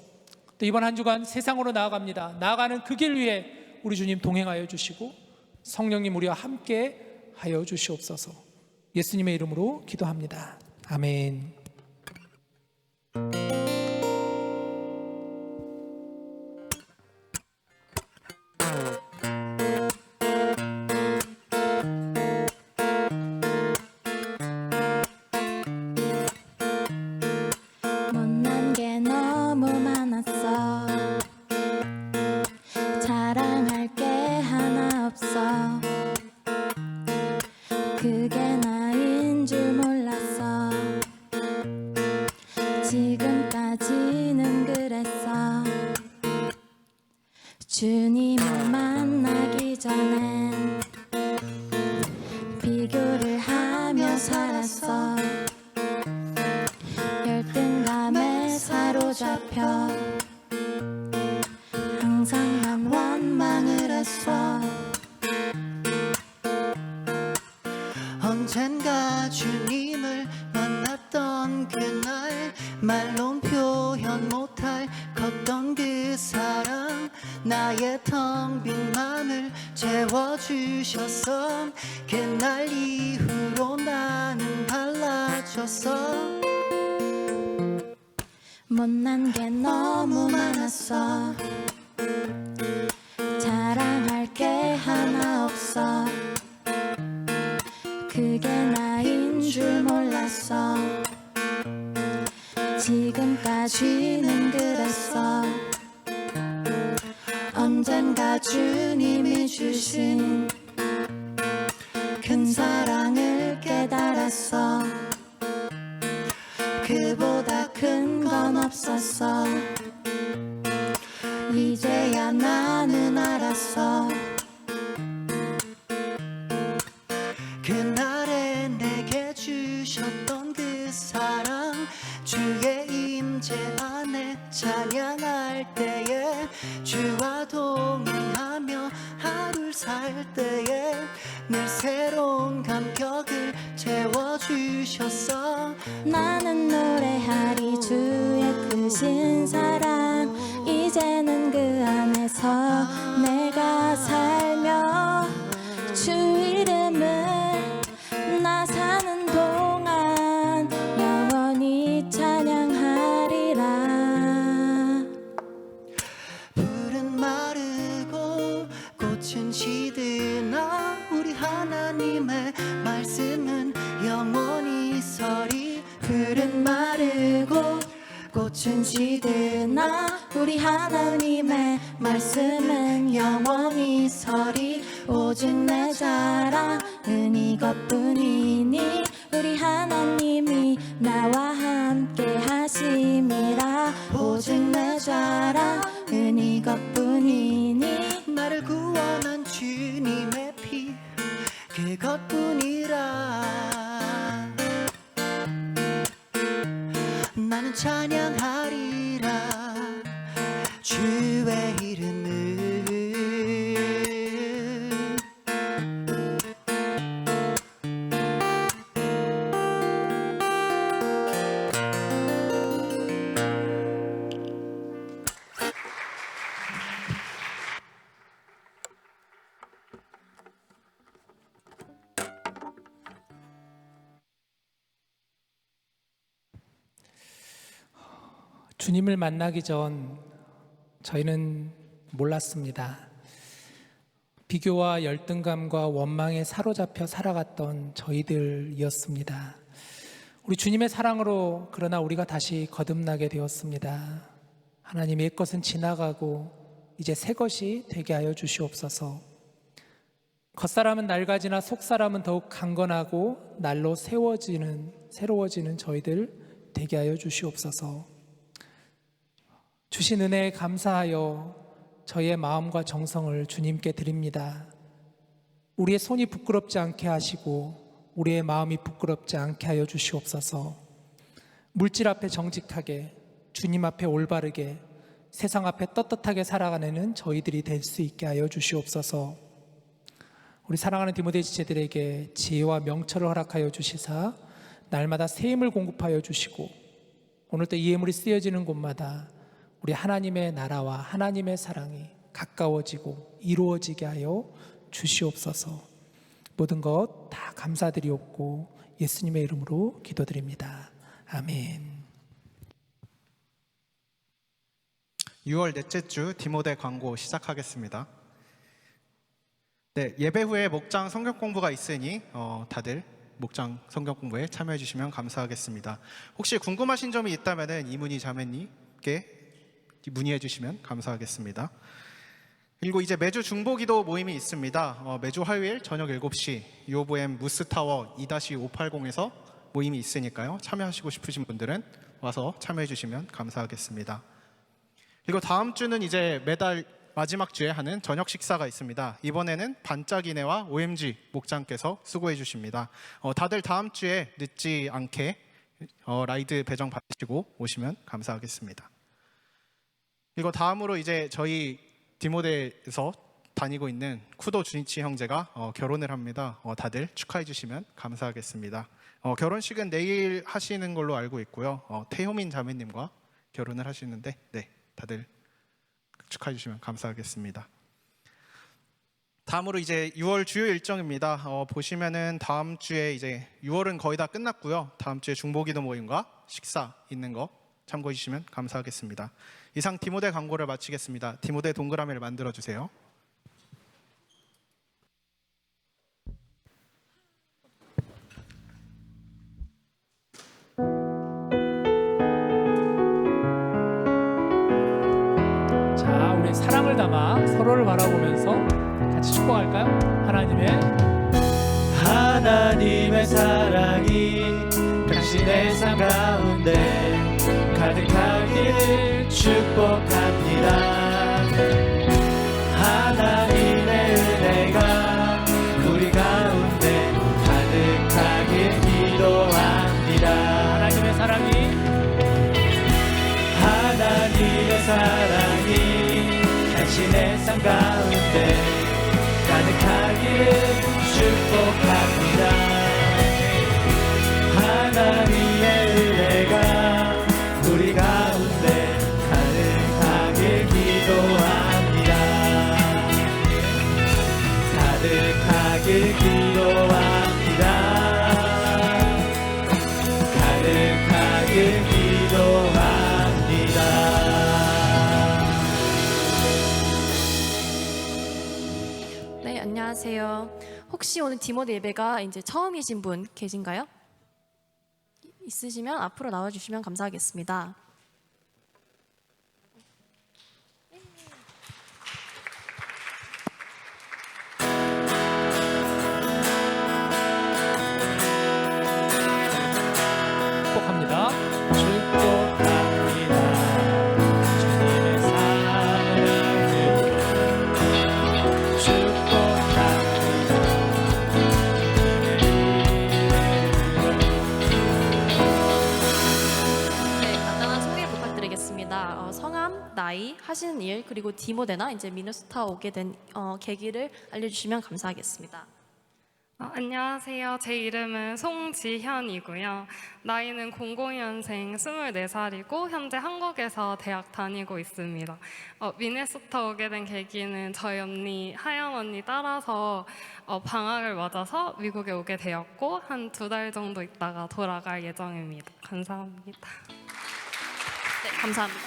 또 이번 한 주간 세상으로 나아갑니다. 나아가는 그 길 위에 우리 주님 동행하여 주시고 성령님 우리와 함께 하여 주시옵소서. 예수님의 이름으로 기도합니다. 아멘. 못난 게 너무 많았어. 자랑할 게 하나 없어. 그게 나인 줄 몰랐어. 지금까지는 그랬어. 주님을 만나기 전엔 비교를 하며 살았어. 열등감에 사로잡혀 항상 난 원망을 했어. 언젠가 주님을 만났던 그날 말론 표현 못할 컸던 그 사랑 나의 텅 빈 맘을 채워주셨어. 그날 이후로 나는 달라졌어. 못난 게 너무 많았어. 자랑할 게 하나 없어. 그게 나인 줄 몰랐어. 지금까지는 그랬어. 언젠가 주님이 주신 큰 사랑을 깨달았어. 그보다 큰 건 없었어. 이제야 나는 알았어. 그날에 내게 주셨던 그 사랑 주의 임재 안에 찬양할 때에 주와 동행하며 하루를 살 때에 늘 새로운 감격을 채워주셨어. 나는 노래하리 주의 크신 사랑. 이제는 그 안에서 내가 살며 주 이름을 나 사는 동안 영원히 찬양하리라. 풀은 마르고 꽃은 시드나 우리 하나님의 말씀은 영원히 서리. 풀은 마르고 꽃은 시드나 우리 하나님의 말씀은 영원히 서리. 오직 내 자랑은 이것뿐이니 우리 하나님이 나와 함께 하심이라. 오직 내 자랑은 이것뿐이니 나를 구원한 주님의 피 그것뿐이라. 나는 찬양하리라 주의 이름을. 주님을 만나기 전 저희는 몰랐습니다. 비교와 열등감과 원망에 사로잡혀 살아갔던 저희들이었습니다. 우리 주님의 사랑으로 그러나 우리가 다시 거듭나게 되었습니다. 하나님, 옛것은 지나가고 이제 새 것이 되게 하여 주시옵소서. 겉사람은 낡아지나 속사람은 더욱 강건하고 날로 새로워지는 저희들 되게 하여 주시옵소서. 주신 은혜에 감사하여 저희의 마음과 정성을 주님께 드립니다. 우리의 손이 부끄럽지 않게 하시고 우리의 마음이 부끄럽지 않게 하여 주시옵소서. 물질 앞에 정직하게, 주님 앞에 올바르게, 세상 앞에 떳떳하게 살아가는 저희들이 될 수 있게 하여 주시옵소서. 우리 사랑하는 디모데 지체들에게 지혜와 명철을 허락하여 주시사 날마다 새 힘을 공급하여 주시고 오늘도 이 예물이 쓰여지는 곳마다 우리 하나님의 나라와 하나님의 사랑이 가까워지고 이루어지게 하여 주시옵소서. 모든 것 다 감사드리옵고 예수님의 이름으로 기도드립니다. 아멘. 6월 넷째 주 디모데 광고 시작하겠습니다. 네, 예배 후에 목장 성경 공부가 있으니 다들 목장 성경 공부에 참여해 주시면 감사하겠습니다. 혹시 궁금하신 점이 있다면 이문희 자매님께 문의해 주시면 감사하겠습니다. 그리고 이제 매주 중보기도 모임이 있습니다. 매주 화요일 저녁 7시 UOM 무스타워 2-580에서 모임이 있으니까요. 참여하시고 싶으신 분들은 와서 참여해 주시면 감사하겠습니다. 그리고 다음 주는 이제 매달 마지막 주에 하는 저녁 식사가 있습니다. 이번에는 반짝이네와 OMG 목장께서 수고해 주십니다. 다들 다음 주에 늦지 않게 라이드 배정 받으시고 오시면 감사하겠습니다. 그리고 다음으로 이제 저희 디모데에서 다니고 있는 쿠도 주니치 형제가 결혼을 합니다. 다들 축하해 주시면 감사하겠습니다. 결혼식은 내일 하시는 걸로 알고 있고요. 태효민 자매님과 결혼을 하시는데 네, 다들 축하해 주시면 감사하겠습니다. 다음으로 이제 6월 주요 일정입니다. 보시면은 다음 주에 이제 6월은 거의 다 끝났고요. 다음 주에 중보기도 모임과 식사 있는 거 참고해 주시면 감사하겠습니다. 이상 디모데 광고를 마치겠습니다. 디모데 동그라미를 만들어 주세요. 자, 우리 사랑을 담아 서로를 바라보면서 같이 축복할까요? 하나님의 사랑이 당신의 삶 가운데 가득하길 축복합니다. 하나님의 은혜가 우리 가운데 가득하길 기도합니다. 하나님의 사랑이 당신의 삶 가운데 가득하기를 축복합니다. 하나님의 은혜가 우리 가운데 가득하길 기도합니다. 가득하길 기도합니다. 가득하길 기도합니다. 네, 안녕하세요. 혹시 오늘 디모데 예배가 이제 처음이신 분 계신가요? 있으시면 앞으로 나와주시면 감사하겠습니다. 축복합니다. 축복합니다. 주님의 사랑을 축복합니다. 네, 간단한 소개 부탁드리겠습니다. 성함, 나이, 하시는 일, 그리고 디모데나 이제 미네소타 오게 된 계기를 알려주시면 감사하겠습니다. 안녕하세요. 제 이름은 송지현이고요. 나이는 00년생 24살이고 현재 한국에서 대학 다니고 있습니다. 미네소타 오게 된 계기는 저희 언니, 하연 언니 따라서 방학을 맞아서 미국에 오게 되었고 한 2달 정도 있다가 돌아갈 예정입니다. 감사합니다. 네, 감사합니다.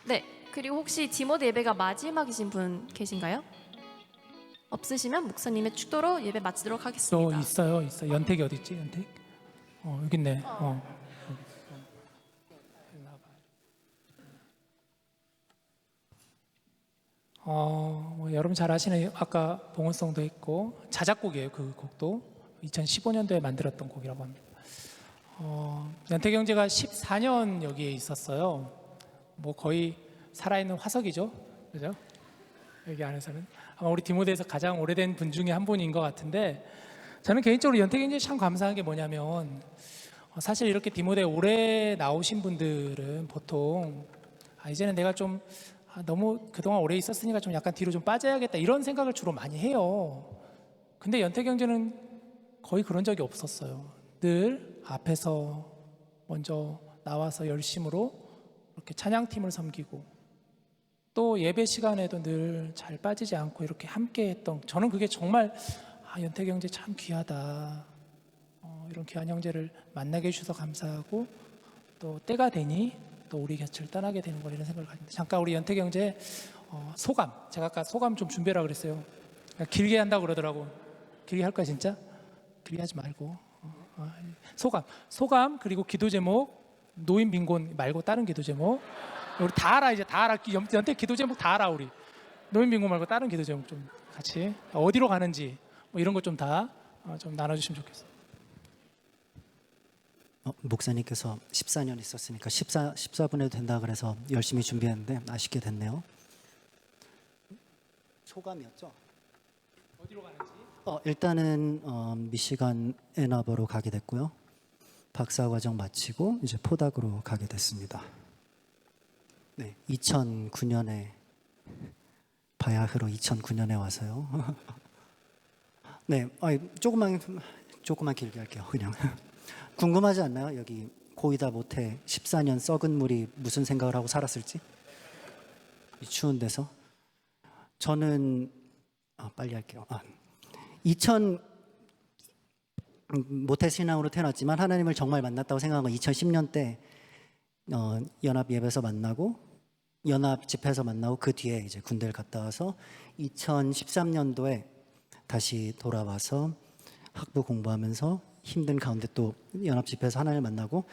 네, 그리고 혹시 디모데 예배가 마지막이신 분 계신가요? 없으시면 목사님의 축도로 예배 마치도록 또 하겠습니다. 있어요. 연택이 어디 있지? 연택? 여기 있네. 뭐 여러분 잘 아시는 아까 봉헌송도 했고 자작곡이에요. 그 곡도 2015년도에 만들었던 곡이라고 합니다. 연태경제가 14년 여기에 있었어요. 뭐 거의 살아있는 화석이죠, 그죠? 여기 안에서는 아마 우리 디모데에서 가장 오래된 분 중에 한 분인 것 같은데, 저는 개인적으로 연태경제에 참 감사한 게 뭐냐면 사실 이렇게 디모데에 오래 나오신 분들은 보통 이제는 내가 좀 너무 그동안 오래 있었으니까 좀 약간 뒤로 좀 빠져야겠다 이런 생각을 주로 많이 해요. 근데 연태경제는 거의 그런 적이 없었어요. 늘 앞에서 먼저 나와서 열심으로 이렇게 찬양팀을 섬기고 또 예배 시간에도 늘 잘 빠지지 않고 이렇게 함께 했던, 저는 그게 정말 연태경제 참 귀하다. 이런 귀한 형제를 만나게 해주셔서 감사하고 또 때가 되니 또 우리 곁을 떠나게 되는 걸 이런 생각을 가집니다. 잠깐 우리 연태경제 소감, 제가 아까 소감 좀 준비하라 그랬어요. 길게 한다고 그러더라고. 길게 할 거야 진짜? 길게 하지 말고 소감 그리고 기도 제목, 노인 빈곤 말고 다른 기도 제목 우리 다 알아. 이제 다 알아. 연태 기도 제목 다 알아. 우리 노인 빈곤 말고 다른 기도 제목 좀 같이 어디로 가는지 뭐 이런 것 좀 다 좀 나눠주시면 좋겠어요. 목사님께서 14년 있었으니까 14분에도 된다 그래서 열심히 준비했는데 아쉽게 됐네요. 소감이었죠? 어디로 가는지? 일단은 미시간 앤아버로 가게 됐고요. 박사과정 마치고 이제 포닥으로 가게 됐습니다. 네, 2009년에 바야흐로 2009년에 와서요. 네, 조금만 길게 할게요. 그냥 궁금하지 않나요? 여기 고이다 못해 14년 썩은 물이 무슨 생각을 하고 살았을지? 이 추운 데서 저는 빨리 할게요. 2000 모태 신앙으로 태어났지만 하나님을 정말 만났다고 생각한 건 2010년 때 연합 예배에서 만나고 연합 집회에서 만나고 그 뒤에 이제 군대를 갔다 와서 2013년도에 다시 돌아와서 학부 공부하면서 힘든 가운데 또 연합 집회에서 하나님을 만나고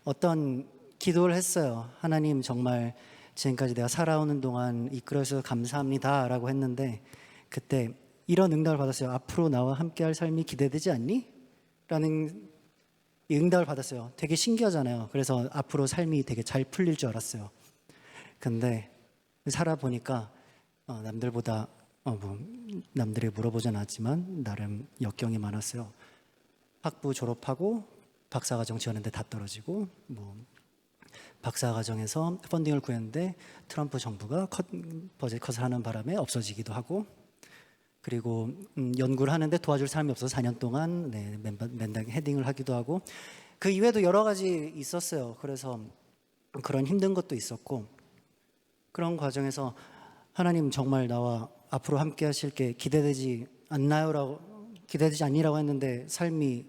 어떤 기도를 했어요. 하나님 정말 지금까지 내가 살아오는 동안 이끌어 주셔서 감사합니다라고 했는데 그때 이런 응답을 받았어요. 앞으로 나와 함께할 삶이 기대되지 않니? 라는 이 응답을 받았어요. 되게 신기하잖아요. 그래서 앞으로 삶이 되게 잘 풀릴 줄 알았어요. 근데 살아보니까 남들보다 남들이 물어보진 않았지만 나름 역경이 많았어요. 학부 졸업하고 박사과정 지원했는데 다 떨어지고 박사과정에서 펀딩을 구했는데 트럼프 정부가 버젯 컷을 하는 바람에 없어지기도 하고 그리고 연구를 하는데 도와줄 사람이 없어서 4년 동안 맨날 헤딩을 하기도 하고 그 이외에도 여러 가지 있었어요. 그래서 그런 힘든 것도 있었고 그런 과정에서 하나님 정말 나와 앞으로 함께 하실 게 기대되지 않니라고 했는데 삶이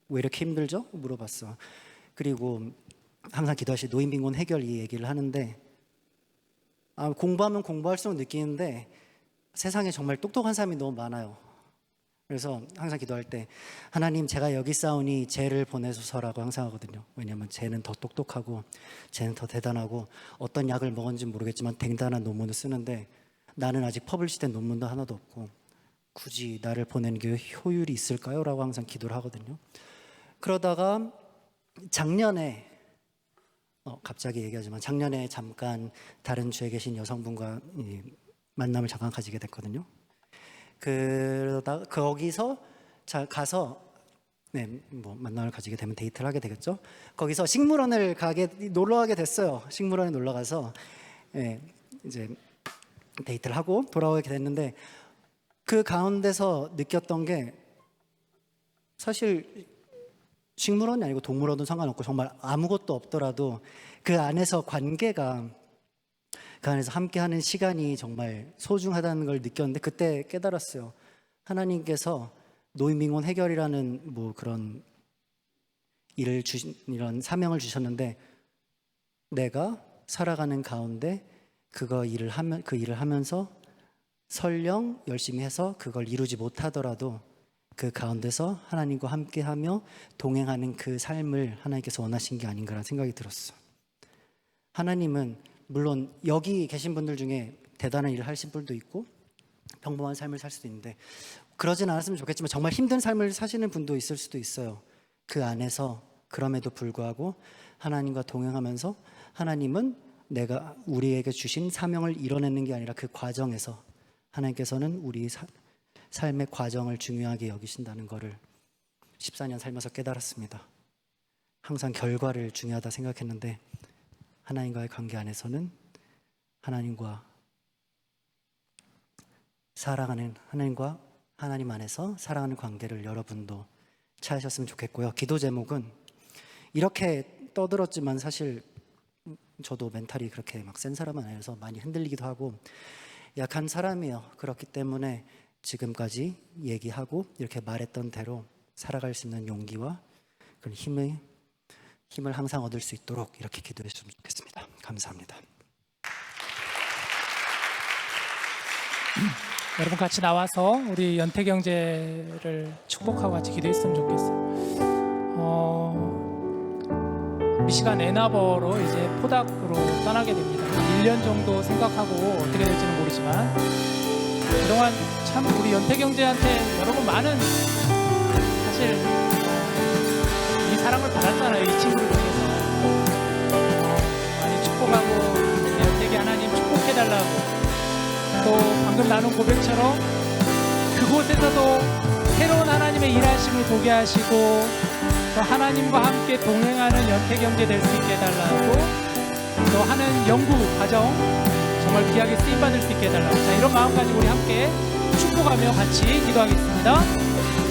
왜 이렇게 힘들죠? 물어봤어. 그리고 항상 기도하시 노인 빈곤 해결 이 얘기를 하는데 공부하면 공부할수록 느끼는데 세상에 정말 똑똑한 사람이 너무 많아요. 그래서 항상 기도할 때 하나님 제가 여기 싸우니 쟤를 보내소서라고 항상 하거든요. 왜냐하면 쟤는 더 똑똑하고 쟤는 더 대단하고 어떤 약을 먹었는지 모르겠지만 대단한 논문을 쓰는데 나는 아직 퍼블리시된 논문도 하나도 없고 굳이 나를 보내는 게 효율이 있을까요? 라고 항상 기도를 하거든요. 그러다가 작년에 갑자기 얘기하지만 작년에 잠깐 다른 주에 계신 여성분과 만남을 잠깐 가지게 됐거든요. 그러다가 거기서 가서 만남을 가지게 되면 데이트를 하게 되겠죠. 거기서 식물원을 놀러 가게 됐어요. 식물원에 놀러 가서 이제 데이트를 하고 돌아오게 됐는데 그 가운데서 느꼈던 게 사실 식물원이 아니고 동물원도 상관없고 정말 아무것도 없더라도 그 안에서 관계가 그 안에서 함께하는 시간이 정말 소중하다는 걸 느꼈는데 그때 깨달았어요. 하나님께서 노인 빈곤 해결이라는 그런 이런 사명을 주셨는데 내가 살아가는 가운데 그 일을 하면서 설령 열심히 해서 그걸 이루지 못하더라도 그 가운데서 하나님과 함께하며 동행하는 그 삶을 하나님께서 원하신 게 아닌가라는 생각이 들었어. 하나님은 물론 여기 계신 분들 중에 대단한 일을 하신 분도 있고 평범한 삶을 살 수도 있는데 그러진 않았으면 좋겠지만 정말 힘든 삶을 사시는 분도 있을 수도 있어요. 그 안에서 그럼에도 불구하고 하나님과 동행하면서 하나님은 내가 우리에게 주신 사명을 이뤄내는 게 아니라 그 과정에서 하나님께서는 우리 삶의 과정을 중요하게 여기신다는 것을 14년 살면서 깨달았습니다. 항상 결과를 중요하다 생각했는데 하나님과의 관계 안에서는 하나님과 하나님 안에서 살아가는 관계를 여러분도 찾으셨으면 좋겠고요. 기도 제목은 이렇게 떠들었지만 사실 저도 멘탈이 그렇게 막 센 사람은 아니라서 많이 흔들리기도 하고 약한 사람이에요. 그렇기 때문에 지금까지 얘기하고 이렇게 말했던 대로 살아갈 수 있는 용기와 그런 힘을 항상 얻을 수 있도록 이렇게 기도했으면 좋겠습니다. 감사합니다. 여러분 같이 나와서 우리 연태경제를 축복하고 같이 기도했으면 좋겠어요. 미시간 애나버로 이제 포닥으로 떠나게 됩니다. 1년 정도 생각하고 어떻게 될지는 모르지만 그동안 참 우리 연태경제한테 여러분 많은 사실 이 사랑을 받았잖아요. 이 친구를 통해서 많이 축복하고 연태기 하나님 축복해달라고 또 방금 나눈 고백처럼 그곳에서도 새로운 하나님의 일하심을 보게 하시고 또 하나님과 함께 동행하는 연태경제 될 수 있게 해달라고 또 하는 연구 과정 정말 귀하게 쓰임받을 수 있게 해달라고 자 이런 마음 가지고 우리 함께 축복하며 같이 기도하겠습니다.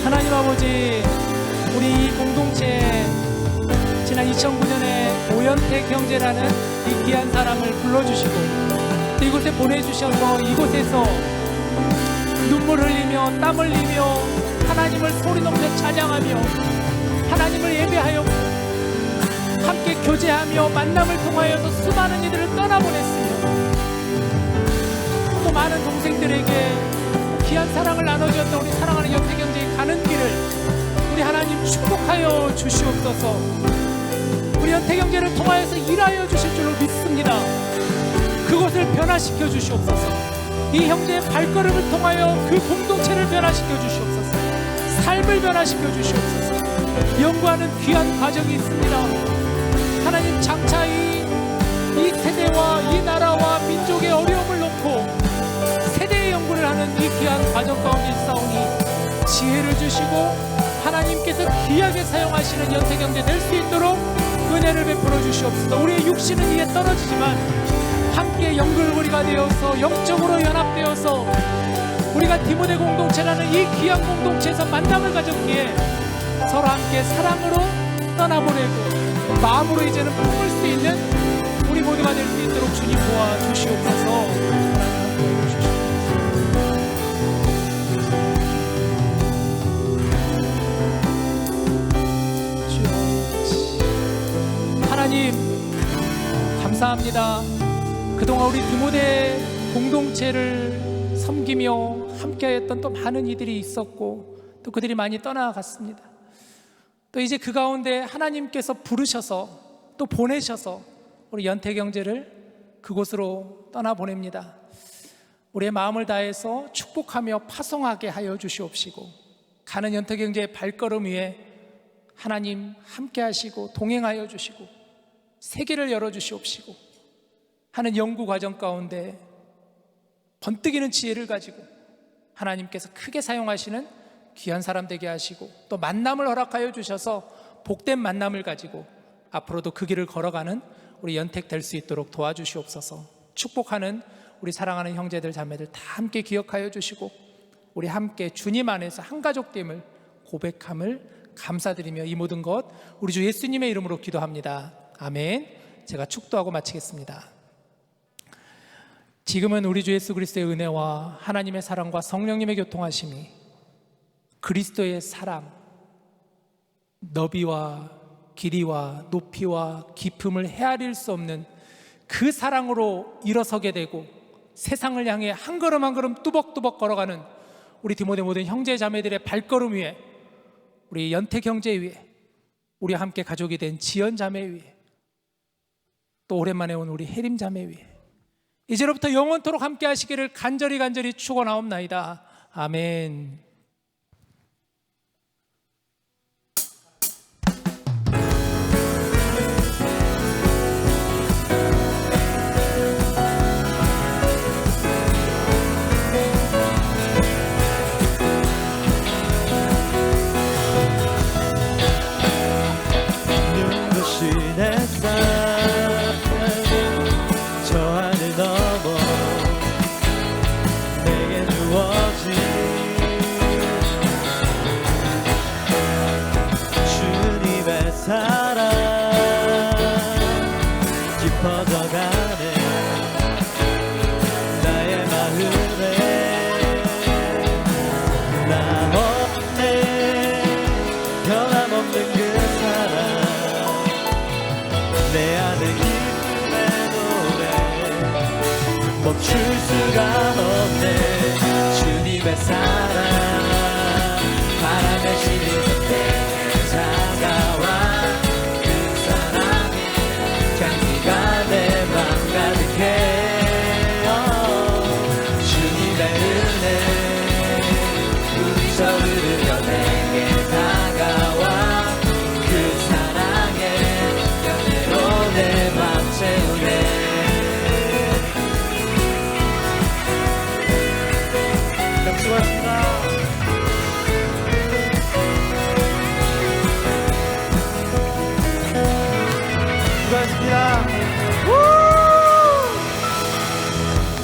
하나님 아버지 우리 이 공동체 지난 2009년에 오연태경제라는 이 귀한 사람을 불러주시고 또 이곳에 보내주셔서 이곳에서 눈물 흘리며 땀 흘리며 하나님을 소리 넘겨 찬양하며 하나님을 예배하여 함께 교제하며 만남을 통하여서 수많은 이들을 떠나보냈으며 또 많은 동생들에게 귀한 사랑을 나눠주었던 우리 사랑하는 연태경제에 가는 길을 우리 하나님 축복하여 주시옵소서. 우리 연태경제를 통하여서 일하여 주실 줄로 믿습니다. 그것을 변화시켜 주시옵소서. 이 형제의 발걸음을 통하여 그 공동체를 변화시켜 주시옵소서. 삶을 변화시켜 주시옵소서. 연구하는 귀한 과정이 있습니다. 하나님 장차 이 세대와 이 나라와 민족의 어려움을 놓고 세대의 연구를 하는 이 귀한 과정 가운데 있사오니 지혜를 주시고 하나님께서 귀하게 사용하시는 연태경제 될 수 있도록 은혜를 베풀어 주시옵소서. 우리의 육신은 위에 떨어지지만 함께 연결고리가 되어서 영적으로 연합되어서 우리가 디모데 공동체라는 이 귀한 공동체에서 만남을 가졌기에 서로 함께 사랑으로 떠나보내고 마음으로 이제는 품을 수 있는 우리 모두가 될 수 있도록 주님 도와주시옵소서. 하나님 감사합니다. 그동안 우리 디모데 공동체를 섬기며 함께했던 또 많은 이들이 있었고 또 그들이 많이 떠나갔습니다. 또 이제 그 가운데 하나님께서 부르셔서 또 보내셔서 우리 연태경제를 그곳으로 떠나보냅니다. 우리의 마음을 다해서 축복하며 파송하게 하여 주시옵시고 가는 연태경제의 발걸음 위에 하나님 함께 하시고 동행하여 주시고 세계를 열어주시옵시고 하는 연구 과정 가운데 번뜩이는 지혜를 가지고 하나님께서 크게 사용하시는 귀한 사람 되게 하시고 또 만남을 허락하여 주셔서 복된 만남을 가지고 앞으로도 그 길을 걸어가는 우리 연택 될 수 있도록 도와주시옵소서. 축복하는 우리 사랑하는 형제들 자매들 다 함께 기억하여 주시고 우리 함께 주님 안에서 한 가족됨을 고백함을 감사드리며 이 모든 것 우리 주 예수님의 이름으로 기도합니다. 아멘. 제가 축도하고 마치겠습니다. 지금은 우리 주 예수 그리스도의 은혜와 하나님의 사랑과 성령님의 교통하심이 그리스도의 사랑, 너비와 길이와 높이와 깊음을 헤아릴 수 없는 그 사랑으로 일어서게 되고 세상을 향해 한 걸음 한 걸음 뚜벅뚜벅 걸어가는 우리 디모데 모든 형제 자매들의 발걸음 위에, 우리 연택 형제 위에, 우리 함께 가족이 된 지연 자매 위에, 또 오랜만에 온 우리 혜림 자매 위에 이제로부터 영원토록 함께 하시기를 간절히 축원하옵나이다. 아멘. 눈부신 햇살 저 하늘 넘어 내게 주어진 주님의 사랑 깊어져가네 나의 마음에 나 없네 변함없는 그 사랑 내 안에 기쁨의 노래 멈출 수가 없네 주님의 사랑 바람에 실린 듯해 다가와 그 사랑의 향기가 내 맘 가득해 주님의 은혜 우리서 흐르며 내게 다가와 그 사랑의 연애로 내 맘 채우네 수고하셨습니다. 수고하셨습니다.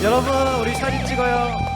여러분 우리 사진 찍어요.